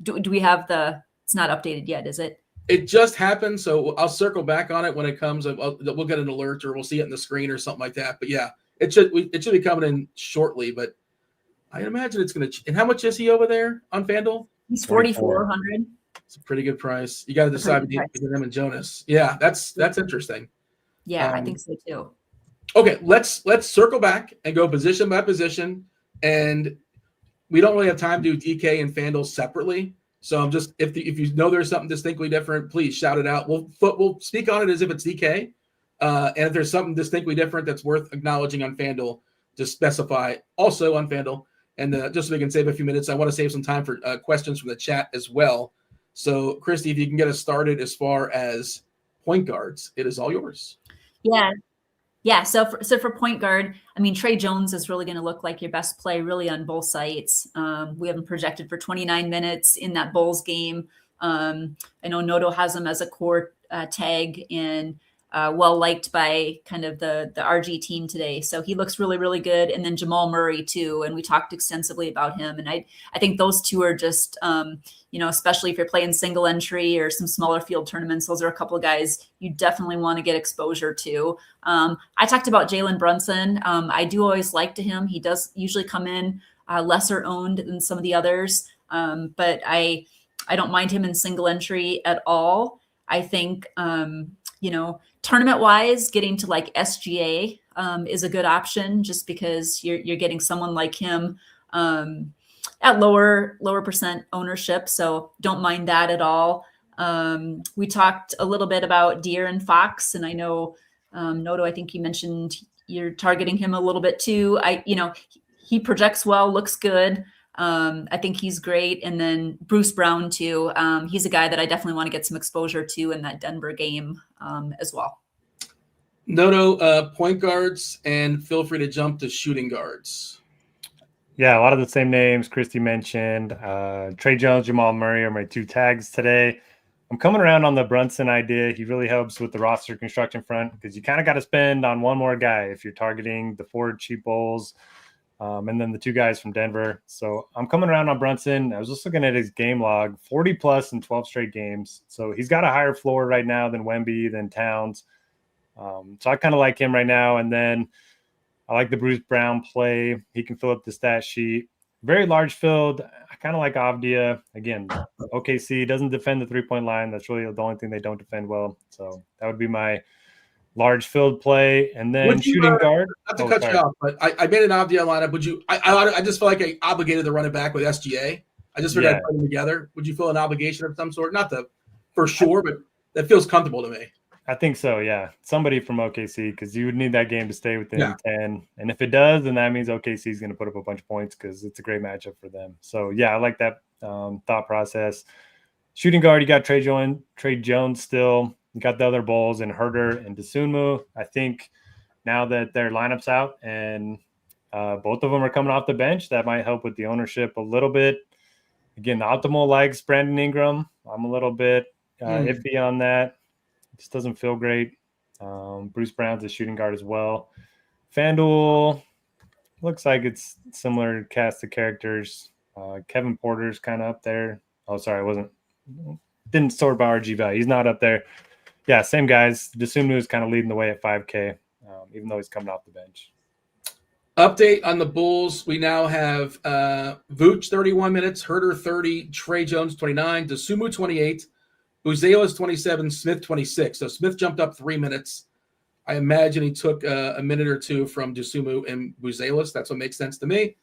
Do we have it's not updated yet, is it? It just happened, so I'll circle back on it when it comes. We'll get an alert or we'll see it in the screen or something like that. But yeah, it should be coming in shortly. But I imagine it's going to. And how much is he over there on FanDuel? He's 4,400. It's a pretty good price. You got to decide between him and Jonas. Yeah, that's interesting. Yeah, I think so too. Okay, let's circle back and go position by position. And we don't really have time to do DK and FanDuel separately. So I'm just if you know there's something distinctly different, please shout it out. We'll speak on it as if it's DK, and if there's something distinctly different that's worth acknowledging on FanDuel, just specify also on FanDuel. And just so we can save a few minutes, I want to save some time for questions from the chat as well. So Christy, if you can get us started as far as point guards, it is all yours. Yeah. So for point guard, I mean, Trey Jones is really going to look like your best play really on both sites. We have him projected for 29 minutes in that Bulls game. I know Noto has him as a core tag and well liked by kind of the RG team today. So he looks really, really good. And then Jamal Murray too. And we talked extensively about him. And I think those two are just, especially if you're playing single entry or some smaller field tournaments, those are a couple of guys you definitely want to get exposure to. I talked about Jalen Brunson. I do always like to him. He does usually come in lesser owned than some of the others. But I don't mind him in single entry at all. I think, tournament wise, getting to like SGA is a good option just because you're getting someone like him at lower percent ownership. So don't mind that at all. We talked a little bit about De'Aaron Fox, and I know Noto, I think you mentioned you're targeting him a little bit too. He projects well, looks good. I think he's great. And then Bruce Brown too. He's a guy that I definitely want to get some exposure to in that Denver game as well. Noto, point guards, and feel free to jump to shooting guards. Yeah, a lot of the same names Christy mentioned. Trey Jones, Jamal Murray are my two tags today. I'm coming around on the Brunson idea. He really helps with the roster construction front because you kind of got to spend on one more guy if you're targeting the 4 cheap Bulls. And then the 2 guys from Denver. So I'm coming around on Brunson. I was just looking at his game log, 40 plus in 12 straight games. So he's got a higher floor right now than Wemby, than Towns. So I kind of like him right now. And then I like the Bruce Brown play. He can fill up the stat sheet. Very large field. I kind of like Avdia. Again, OKC doesn't defend the 3-point line. That's really the only thing they don't defend well. So that would be my large field play. And then shooting guard. Not to cut you off, but I made an Avdia lineup. Would you? I just feel like I obligated to run it back with SGA. I just figured I'd put them together. Would you feel an obligation of some sort? Not for sure, but that feels comfortable to me. I think so, yeah. Somebody from OKC, because you would need that game to stay within 10. And if it does, then that means OKC is going to put up a bunch of points because it's a great matchup for them. So, yeah, I like that thought process. Shooting guard, you got Trey Jones still. You got the other Bulls and Herder and Dosunmu. I think now that their lineup's out and both of them are coming off the bench, that might help with the ownership a little bit. Again, the optimal likes Brandon Ingram. I'm a little bit iffy on that. Just doesn't feel great. Bruce Brown's a shooting guard as well. FanDuel looks like it's similar cast of characters. Kevin Porter's kind of up there. Oh, sorry, didn't sort by RG value. He's not up there. Yeah, same guys. Dosunmu is kind of leading the way at 5K, even though he's coming off the bench. Update on the Bulls. We now have Vooch 31 minutes, Herder 30, Trey Jones 29, Dosunmu 28, Buzelis 27, Smith 26. So Smith jumped up 3 minutes. I imagine he took a minute or two from Dosunmu and Buzelis. That's what makes sense to me.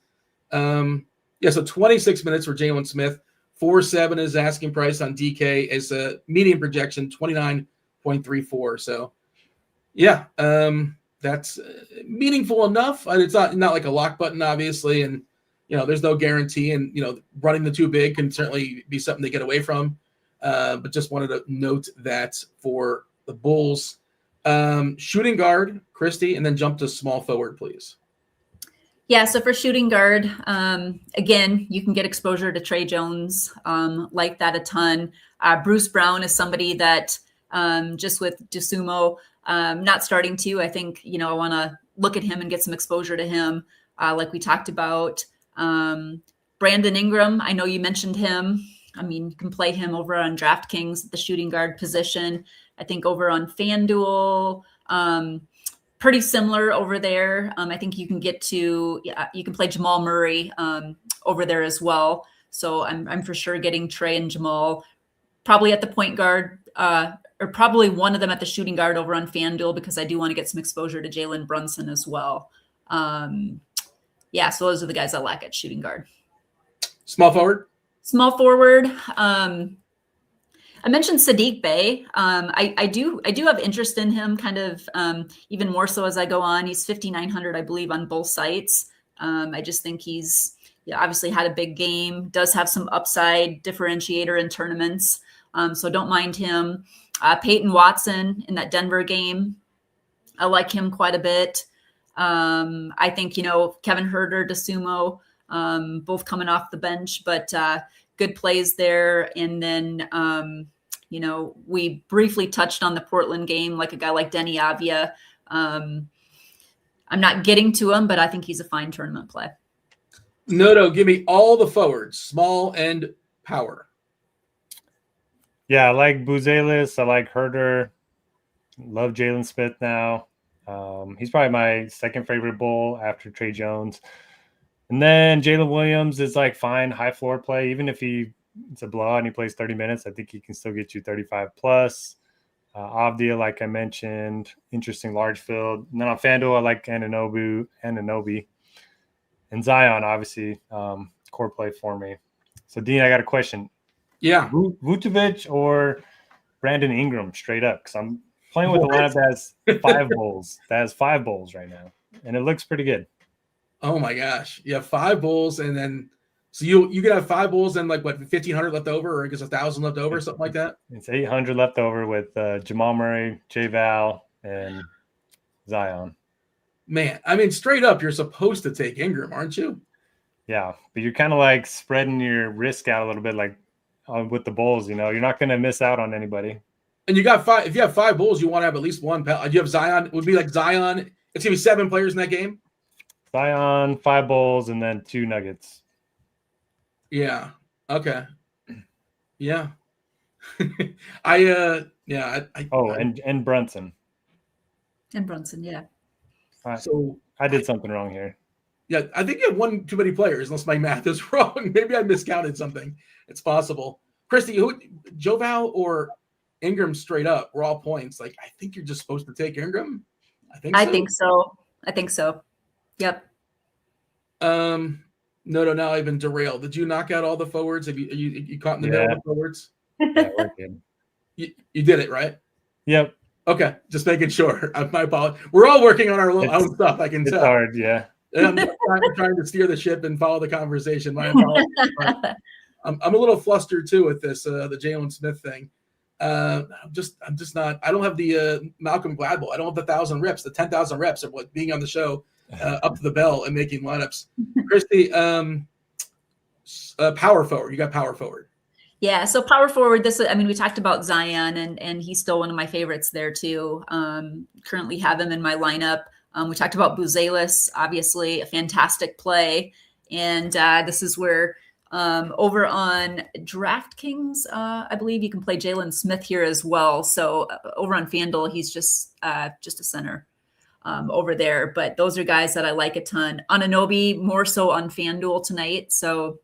So 26 minutes for Jalen Smith. 4.7 is asking price on DK. Is a median projection 29.34. So that's meaningful enough. It's not like a lock button, obviously, and there's no guarantee. And running the too big can certainly be something to get away from. But just wanted to note that for the Bulls. Shooting guard, Christy, and then jump to small forward, please. Yeah, so for shooting guard, again, you can get exposure to Trey Jones, like that a ton. Bruce Brown is somebody that just with Dosunmu not starting to, I think, I want to look at him and get some exposure to him, like we talked about. Brandon Ingram, I know you mentioned him. I mean, you can play him over on DraftKings at the shooting guard position. I think over on FanDuel, pretty similar over there. I think you can you can play Jamal Murray over there as well. So I'm for sure getting Trey and Jamal probably at the point guard, or probably one of them at the shooting guard over on FanDuel, because I do want to get some exposure to Jalen Brunson as well. So those are the guys I like at shooting guard. Small forward. I mentioned Sadiq Bey. I do have interest in him, kind of even more so as I go on. He's 5,900, I believe, on both sites. I just think he's obviously had a big game, does have some upside differentiator in tournaments. So don't mind him. Peyton Watson in that Denver game, I like him quite a bit. I think, Kevin Huerter, Dosunmu, both coming off the bench, but good plays there. And then, we briefly touched on the Portland game, like a guy like Denny Avia. I'm not getting to him, but I think he's a fine tournament play. No, give me all the forwards, small and power. Yeah, I like Buzelis. I like Herder. Love Jalen Smith now. He's probably my second favorite Bull after Trey Jones. And then Jalen Williams is like fine, high floor play. Even if it's a blowout and he plays 30 minutes, I think he can still get you 35 plus. Avdia, like I mentioned, interesting large field. And then on FanDuel, I like Anunoby. And Zion, obviously, core play for me. So, Dean, I got a question. Yeah. Vucevic or Brandon Ingram straight up? Because I'm playing with a lineup that has 5 Bulls. That has 5 Bulls right now. And it looks pretty good. Oh my gosh. You have 5 Bulls, and then so you could have 5 Bulls and 1,500 left over, or I guess 1,000 left over, something like that. It's 800 left over with Jamal Murray, J Val, and Zion. Man, I mean, straight up, you're supposed to take Ingram, aren't you? Yeah, but you're kind of like spreading your risk out a little bit, with the Bulls. You're not going to miss out on anybody. And you got 5. If you have 5 Bulls, you want to have at least one. Do you have Zion? It would be like Zion. It's gonna be 7 players in that game. Zion, 5 Bulls, and then 2 Nuggets. Yeah. Okay. Yeah. And Brunson. And Brunson, yeah. So I did something wrong here. Yeah, I think you have one too many players, unless my math is wrong. Maybe I miscounted something. It's possible. Christy, Joval or Ingram straight up? We're all points. I think you're just supposed to take Ingram. I think so. Yep. No, now I've been derailed. Did you knock out all the forwards? Have you caught in the middle of the forwards? Yeah, we're good. You did it, right? Yep. Okay, just making sure. My apologies. We're all working on our own stuff, I can tell. It's hard, yeah. And I'm trying to steer the ship and follow the conversation. My apologies. I'm a little flustered too with this, the Jalen Smith thing. I'm just not. I don't have the Malcolm Gladwell. I don't have the 1,000 reps, the 10,000 reps of being on the show, up to the bell and making lineups. Christy, power forward. You got power forward. Yeah, so power forward. We talked about Zion, and he's still one of my favorites there too. Currently have him in my lineup. We talked about Buzelis, obviously a fantastic play, and this is where over on DraftKings, I believe you can play Jalen Smith here as well. So over on FanDuel, he's just a center over there. But those are guys that I like a ton. Anunoby more so on FanDuel tonight, so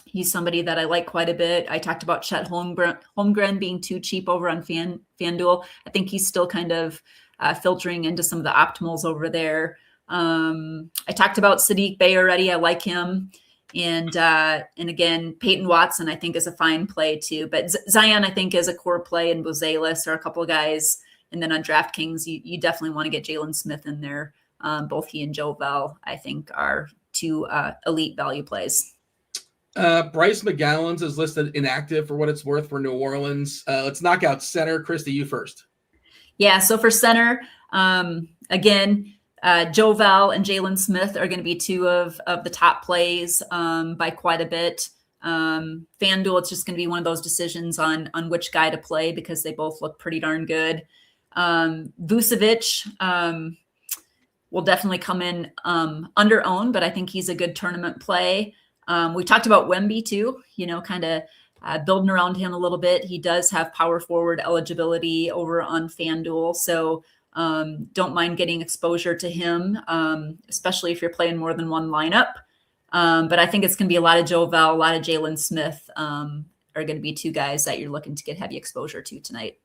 he's somebody that I like quite a bit. I talked about Chet Holmgren being too cheap over on FanDuel. I think he's still kind of filtering into some of the optimals over there. I talked about Sadiq Bey already. I like him. And again, Peyton Watson, I think, is a fine play too. But Zion, I think, is a core play, and Bozalis are a couple of guys. And then on DraftKings, you definitely want to get Jalen Smith in there. Both he and Joe Bell, I think, are two elite value plays. Bryce McGowan's is listed inactive for what it's worth for New Orleans. Let's knock out center. Christy, you first. Yeah, so for center, again, Joe Val and Jalen Smith are going to be two of the top plays by quite a bit. FanDuel, it's just going to be one of those decisions on which guy to play because they both look pretty darn good. Vucevic will definitely come in under owned, but I think he's a good tournament play. We talked about Wemby too, kind of building around him a little bit. He does have power forward eligibility over on FanDuel. So don't mind getting exposure to him, especially if you're playing more than one lineup. But I think it's going to be a lot of Joe Val, a lot of Jalen Smith are going to be two guys that you're looking to get heavy exposure to tonight.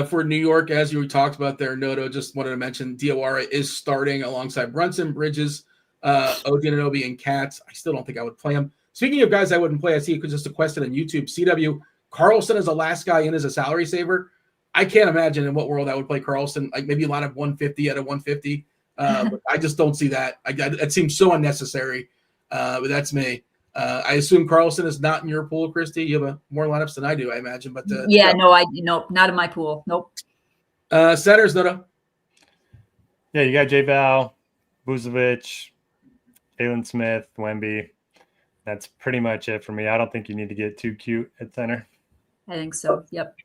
For New York, as you talked about there, Noto, just wanted to mention Diawara is starting alongside Brunson, Bridges, OG Anunoby, and Katz. I still don't think I would play him. Speaking of guys I wouldn't play, I see just a question on YouTube. CW, Carlson is the last guy in as a salary saver. I can't imagine in what world I would play Carlson, like maybe a lot of 150 at a 150. But I just don't see that. It seems so unnecessary, but that's me. I assume Carlson is not in your pool, Christy. You have more lineups than I do, I imagine. But no, not in my pool. Nope. Centers, Noto. Yeah, you got J Val, Vucevic, Jalen Smith, Wemby. That's pretty much it for me. I don't think you need to get too cute at center. I think so. Yep.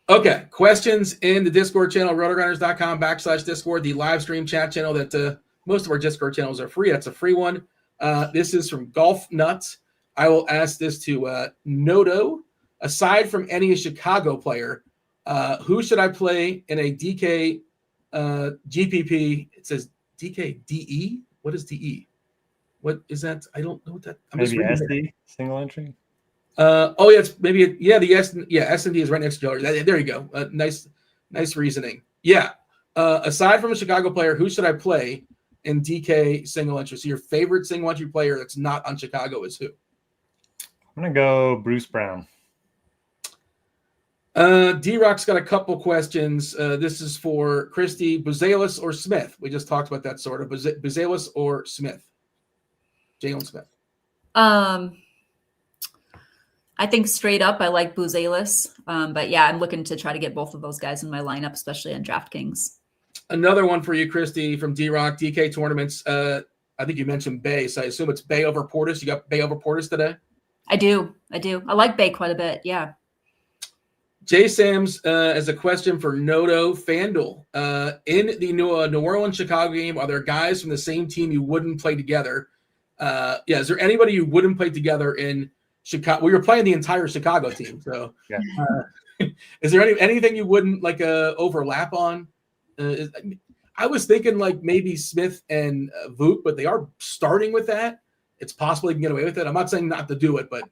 Okay. Questions in the Discord channel, rotogrinders.com/Discord, the live stream chat channel that most of our Discord channels are free. That's a free one. This is from Golf Nuts. I will ask this to Noto. Aside from any Chicago player, who should I play in a DK GPP? It says DK DE. What is DE? What is that? I don't know what that. Maybe SD, single entry. It's maybe the S and D is right next to each other. There you go. Nice reasoning. Yeah. Aside from a Chicago player, who should I play in DK single entry? So your favorite single entry player that's not on Chicago is who? I'm gonna go Bruce Brown. D-Rock's got a couple questions. This is for Christy. Bozalis or Smith? We just talked about that sort of. Bozalis or Smith? Jalen Smith. I think straight up I like Bozalis. But yeah, I'm looking to try to get both of those guys in my lineup, especially on DraftKings. Another one for you, Christy, from D-Rock. DK tournaments. I think you mentioned Bay, so I assume it's Bay over Portis. You got Bay over Portis today? I do. I like Bay quite a bit. Yeah. Jay Sams has a question for Noto. FanDuel. In the New Orleans-Chicago game, are there guys from the same team you wouldn't play together? Is there anybody you wouldn't play together in Chicago? Well, you're playing the entire Chicago team. So yeah. Is there anything you wouldn't overlap on? I was thinking maybe Smith and Vuk, but they are starting with that. It's possible you can get away with it. I'm not saying not to do it, but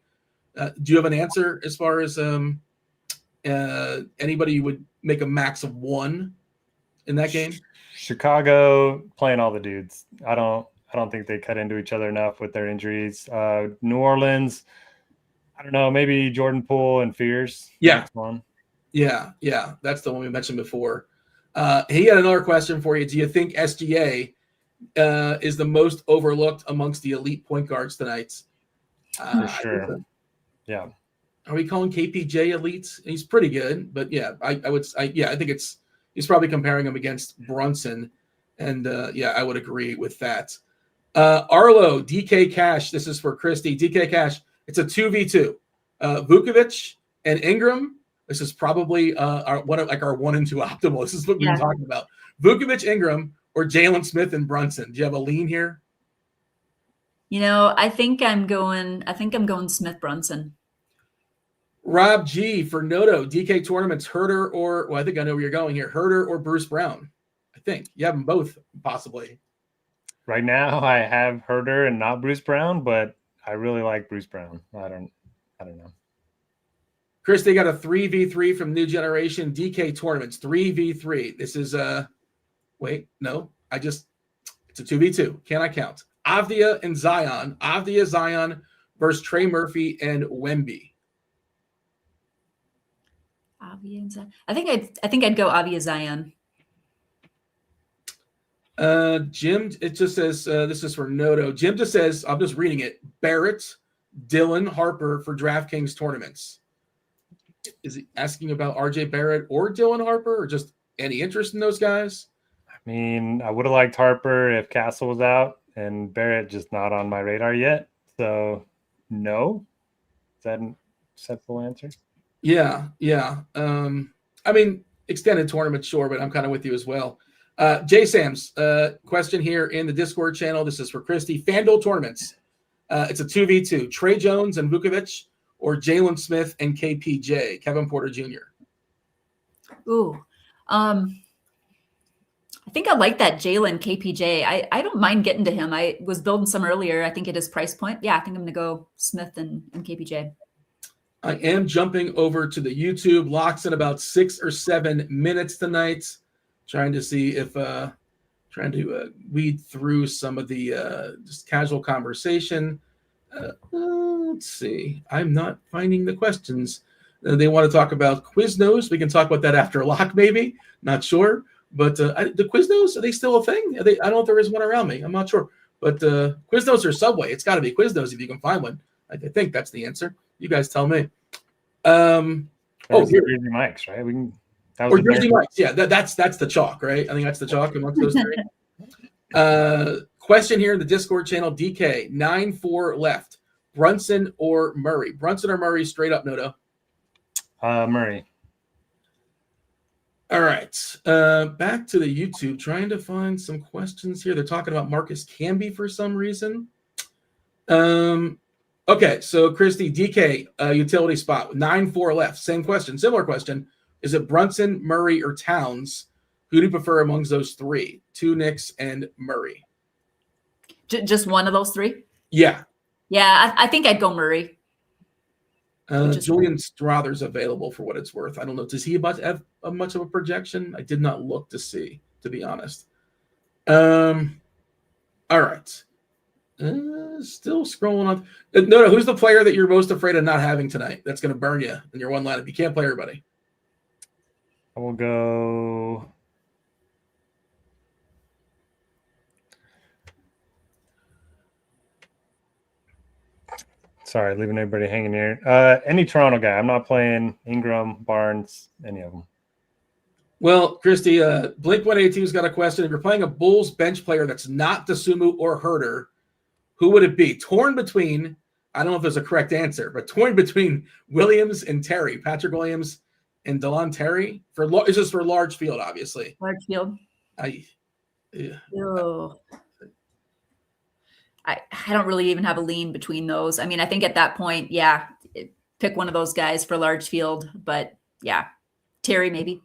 do you have an answer as far as anybody you would make a max of one in that game? Chicago playing all the dudes. I don't think they cut into each other enough with their injuries. New Orleans, I don't know, maybe Jordan Poole and Fears. Yeah. Yeah. That's the one we mentioned before. He had another question for you. Do you think SGA is the most overlooked amongst the elite point guards tonight? For sure. Yeah. Are we calling KPJ elite? He's pretty good, but yeah, I think he's probably comparing him against Brunson. And I would agree with that. Arlo, DK Cash. This is for Christy. DK Cash. It's a 2v2. Vukovic and Ingram. This is probably our 1 and 2 optimal. This is what we've been talking about. Vukovic, Ingram, or Jalen Smith and Brunson. Do you have a lean here? I think I'm going Smith Brunson. Rob G for Noto. DK tournaments. Herter or I think I know where you're going here. Herter or Bruce Brown. I think you have them both possibly. Right now, I have Herter and not Bruce Brown, but I really like Bruce Brown. I don't know. Chris, they got a 3v3 from New Generation DK Tournaments. 3v3. This is wait, no. It's a 2v2. Can I count? Avdia and Zion. Avdia Zion versus Trey Murphy and Wemby. Avia and Zion. I think I'd go Avia Zion. Jim, it just says this is for Noto. Jim just says, I'm just reading it. Barrett, Dylan, Harper for DraftKings tournaments. Is he asking about RJ Barrett or Dylan Harper, or just any interest in those guys? I mean, I would have liked Harper if Castle was out, and Barrett just not on my radar yet. So, no. Is that an acceptable answer? Yeah. I mean, extended tournament, sure, but I'm kind of with you as well. Jay Sam's question here in the Discord channel. This is for Christy. FanDuel tournaments. It's a 2v2. Trey Jones and Vukovic, or Jalen Smith and KPJ, Kevin Porter Jr. Ooh. I think I like that Jalen KPJ. I don't mind getting to him. I was building some earlier, I think, at his price point. Yeah, I think I'm going to go Smith and KPJ. I am jumping over to the YouTube. Locks in about 6 or 7 minutes tonight. Trying to see if weed through some of the just casual conversation. Let's see. I'm not finding the questions. They want to talk about Quiznos. We can talk about that after lock, maybe. Not sure. But the Quiznos, are they still a thing? I don't know if there is one around me. I'm not sure. But Quiznos or Subway? It's got to be Quiznos if you can find one. I think that's the answer. You guys tell me. Here. Jersey Mike's, right? Or Jersey Mike's. Yeah, that's the chalk, right? I think that's the chalk amongst those three. Question here in the Discord channel. DK, 9-4 left. Brunson or Murray? Brunson or Murray, straight up, Noto? Murray. All right. Back to the YouTube. Trying to find some questions here. They're talking about Marcus Camby for some reason. Okay, so Christy, DK, utility spot, 9-4 left. Same question, similar question. Is it Brunson, Murray, or Towns? Who do you prefer amongst those three? 2 Knicks and Murray. Just one of those three? Yeah. Yeah, I think I'd go Murray. Julian Strother's available for what it's worth. I don't know. Does he have much of a projection? I did not look to see, to be honest. All right. Still scrolling on. No, who's the player that you're most afraid of not having tonight? That's going to burn you in your one lineup. You can't play everybody. I will go. Sorry, leaving everybody hanging here. Any Toronto guy. I'm not playing Ingram, Barnes, any of them. Well, Christy, Blink-182's got a question. If you're playing a Bulls bench player that's not Dosunmu or Herter, who would it be? Torn between, I don't know if there's a correct answer, but torn between Williams and Terry, Patrick Williams and DeLon Terry. It's just for large field, obviously. Large field. I don't really even have a lean between those. I mean, I think at that point, yeah, pick one of those guys for large field. But yeah, Terry maybe.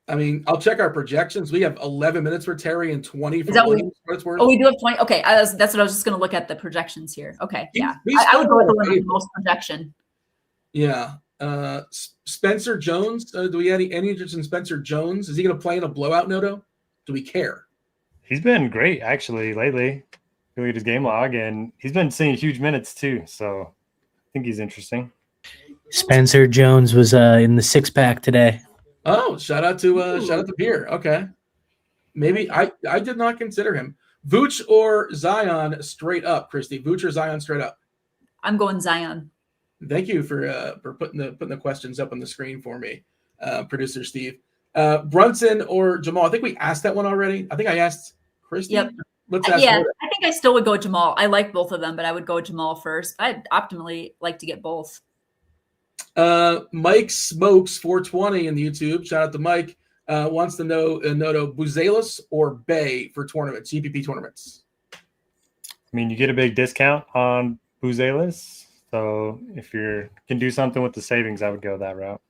I mean, I'll check our projections. We have 11 minutes for Terry and 20 for Williams. Oh, we do have 20. Okay, that's what I was just going to look at the projections here. Okay, yeah, I would go with the one with the most projection. Yeah, Spencer Jones. Do we have any interest in Spencer Jones? Is he going to play in a blowout, Noto? Do we care? He's been great actually lately. Look at his game log, and he's been seeing huge minutes too. So I think he's interesting. Spencer Jones was in the 6-pack today. Oh, shout out to Pierre. Okay. Maybe I did not consider him. Vooch or Zion straight up, Christy. Vooch or Zion straight up. I'm going Zion. Thank you for putting the questions up on the screen for me, producer Steve. Brunson or Jamal. I think we asked that one already. I think I asked Christy. Yep. Let's ask I think I still would go Jamal. I like both of them, but I would go Jamal first. I'd optimally like to get both. Mike Smokes 420 in the YouTube. Shout out to Mike. Wants to know Noto, Buzelis or Bay for tournaments, GPP tournaments. I mean, you get a big discount on Buzelis, so if you can do something with the savings, I would go that route.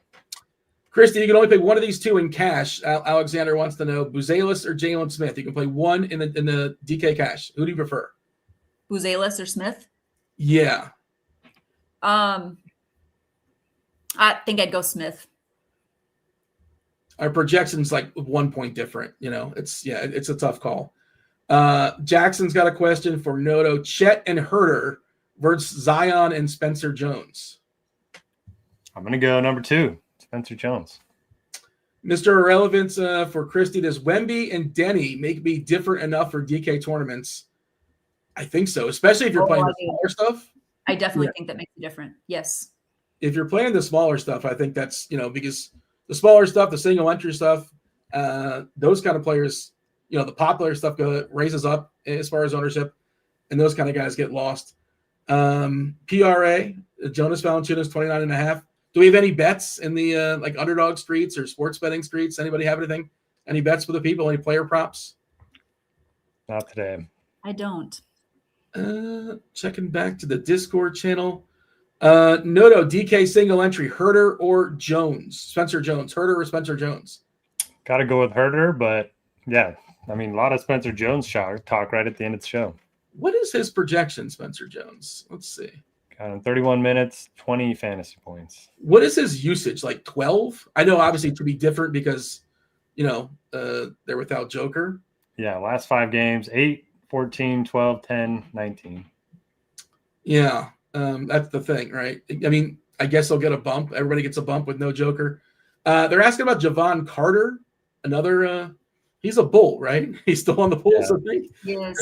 Christy, you can only pay one of these two in cash. Alexander wants to know Buzelis or Jalen Smith. You can play one in the DK cash. Who do you prefer? Buzelis or Smith? Yeah. I think I'd go Smith. Our projection's like 1 point different. It's a tough call. Jackson's got a question for Noto. Chet and Herter versus Zion and Spencer Jones. I'm going to go number 2, Spencer Jones. Mr. Irrelevance for Christy. Does Wemby and Denny make me different enough for DK tournaments? I think so, especially if you're playing the smaller stuff. I definitely think that makes it different. Yes. If you're playing the smaller stuff, I think that's, because the smaller stuff, the single entry stuff, those kind of players, the popular stuff raises up as far as ownership, and those kind of guys get lost. PRA, Jonas Valanciunas, 29.5. Do we have any bets in the underdog streets or sports betting streets? Anybody have anything? Any bets for the people? Any player props? Not today. I don't. Checking back to the Discord channel. Noto, DK single entry, Herter or Jones? Spencer Jones. Herter or Spencer Jones? Got to go with Herter, but yeah, a lot of Spencer Jones talk right at the end of the show. What is his projection, Spencer Jones? Let's see. Got him 31 minutes, 20 fantasy points. What is his usage? Like 12? I know obviously to be different because, they're without Joker. Yeah, last 5 games, 8, 14, 12, 10, 19. Yeah, that's the thing, right? I guess they'll get a bump. Everybody gets a bump with no Joker. They're asking about Javon Carter, another he's a Bull, right? He's still on the Bulls, I think. Yes.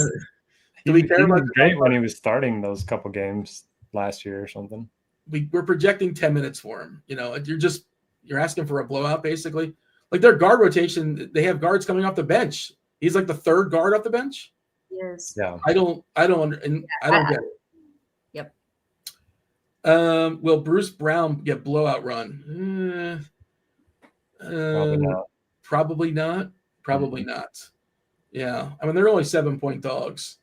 Do we care about great when he was starting those couple games last year or something? We're projecting 10 minutes for him. You're asking for a blowout, basically. Like their guard rotation, they have guards coming off the bench. He's like the third guard off the bench. Yes. Yeah. I don't get it. Yep. Will Bruce Brown get blowout run? Probably not. Probably not. Yeah. They're only 7-point dogs.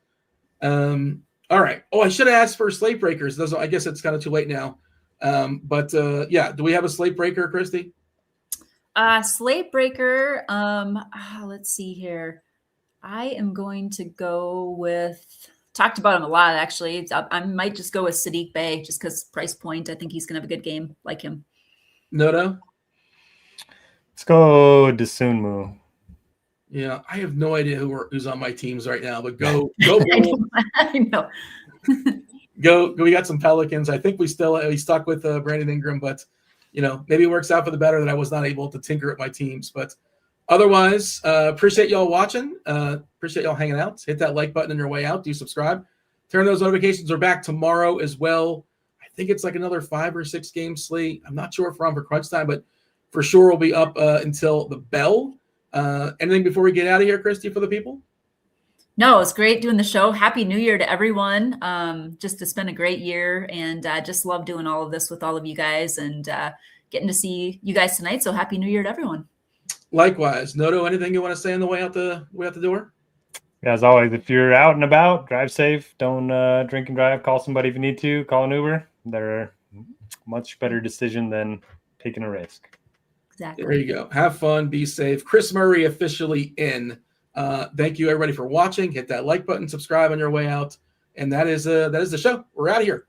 All right. Oh, I should have asked for slate breakers. I guess it's kind of too late now. Do we have a slate breaker, Christy? Slate breaker. Let's see here. I am going to go with, talked about him a lot, actually. I might just go with Sadiq Bey just because price point. I think he's going to have a good game like him. Noto? Let's go Dosunmu. Yeah, I have no idea who's on my teams right now, but go Bulls. I know. Go. We got some Pelicans. I think we stuck with Brandon Ingram, but maybe it works out for the better that I was not able to tinker at my teams. But otherwise, appreciate y'all watching. Appreciate y'all hanging out. Hit that like button on your way out. Do subscribe. Turn those notifications. We're back tomorrow as well. I think it's like another 5 or 6 game slate. I'm not sure if we're on for crunch time, but for sure we'll be up until the bell. Anything before we get out of here, Christy, for the people? No, it's great doing the show. Happy New Year to everyone. Just to spend a great year, and just love doing all of this with all of you guys and getting to see you guys tonight. So happy New Year to everyone. Likewise. Noto, anything you want to say on the way out the door? Yeah, as always, if you're out and about, drive safe. Don't drink and drive. Call somebody if you need to. Call an Uber. They're a much better decision than taking a risk. Exactly. There you go. Have fun. Be safe. Chris Murray officially in. Thank you, everybody, for watching. Hit that like button. Subscribe on your way out. And that is the show. We're out of here.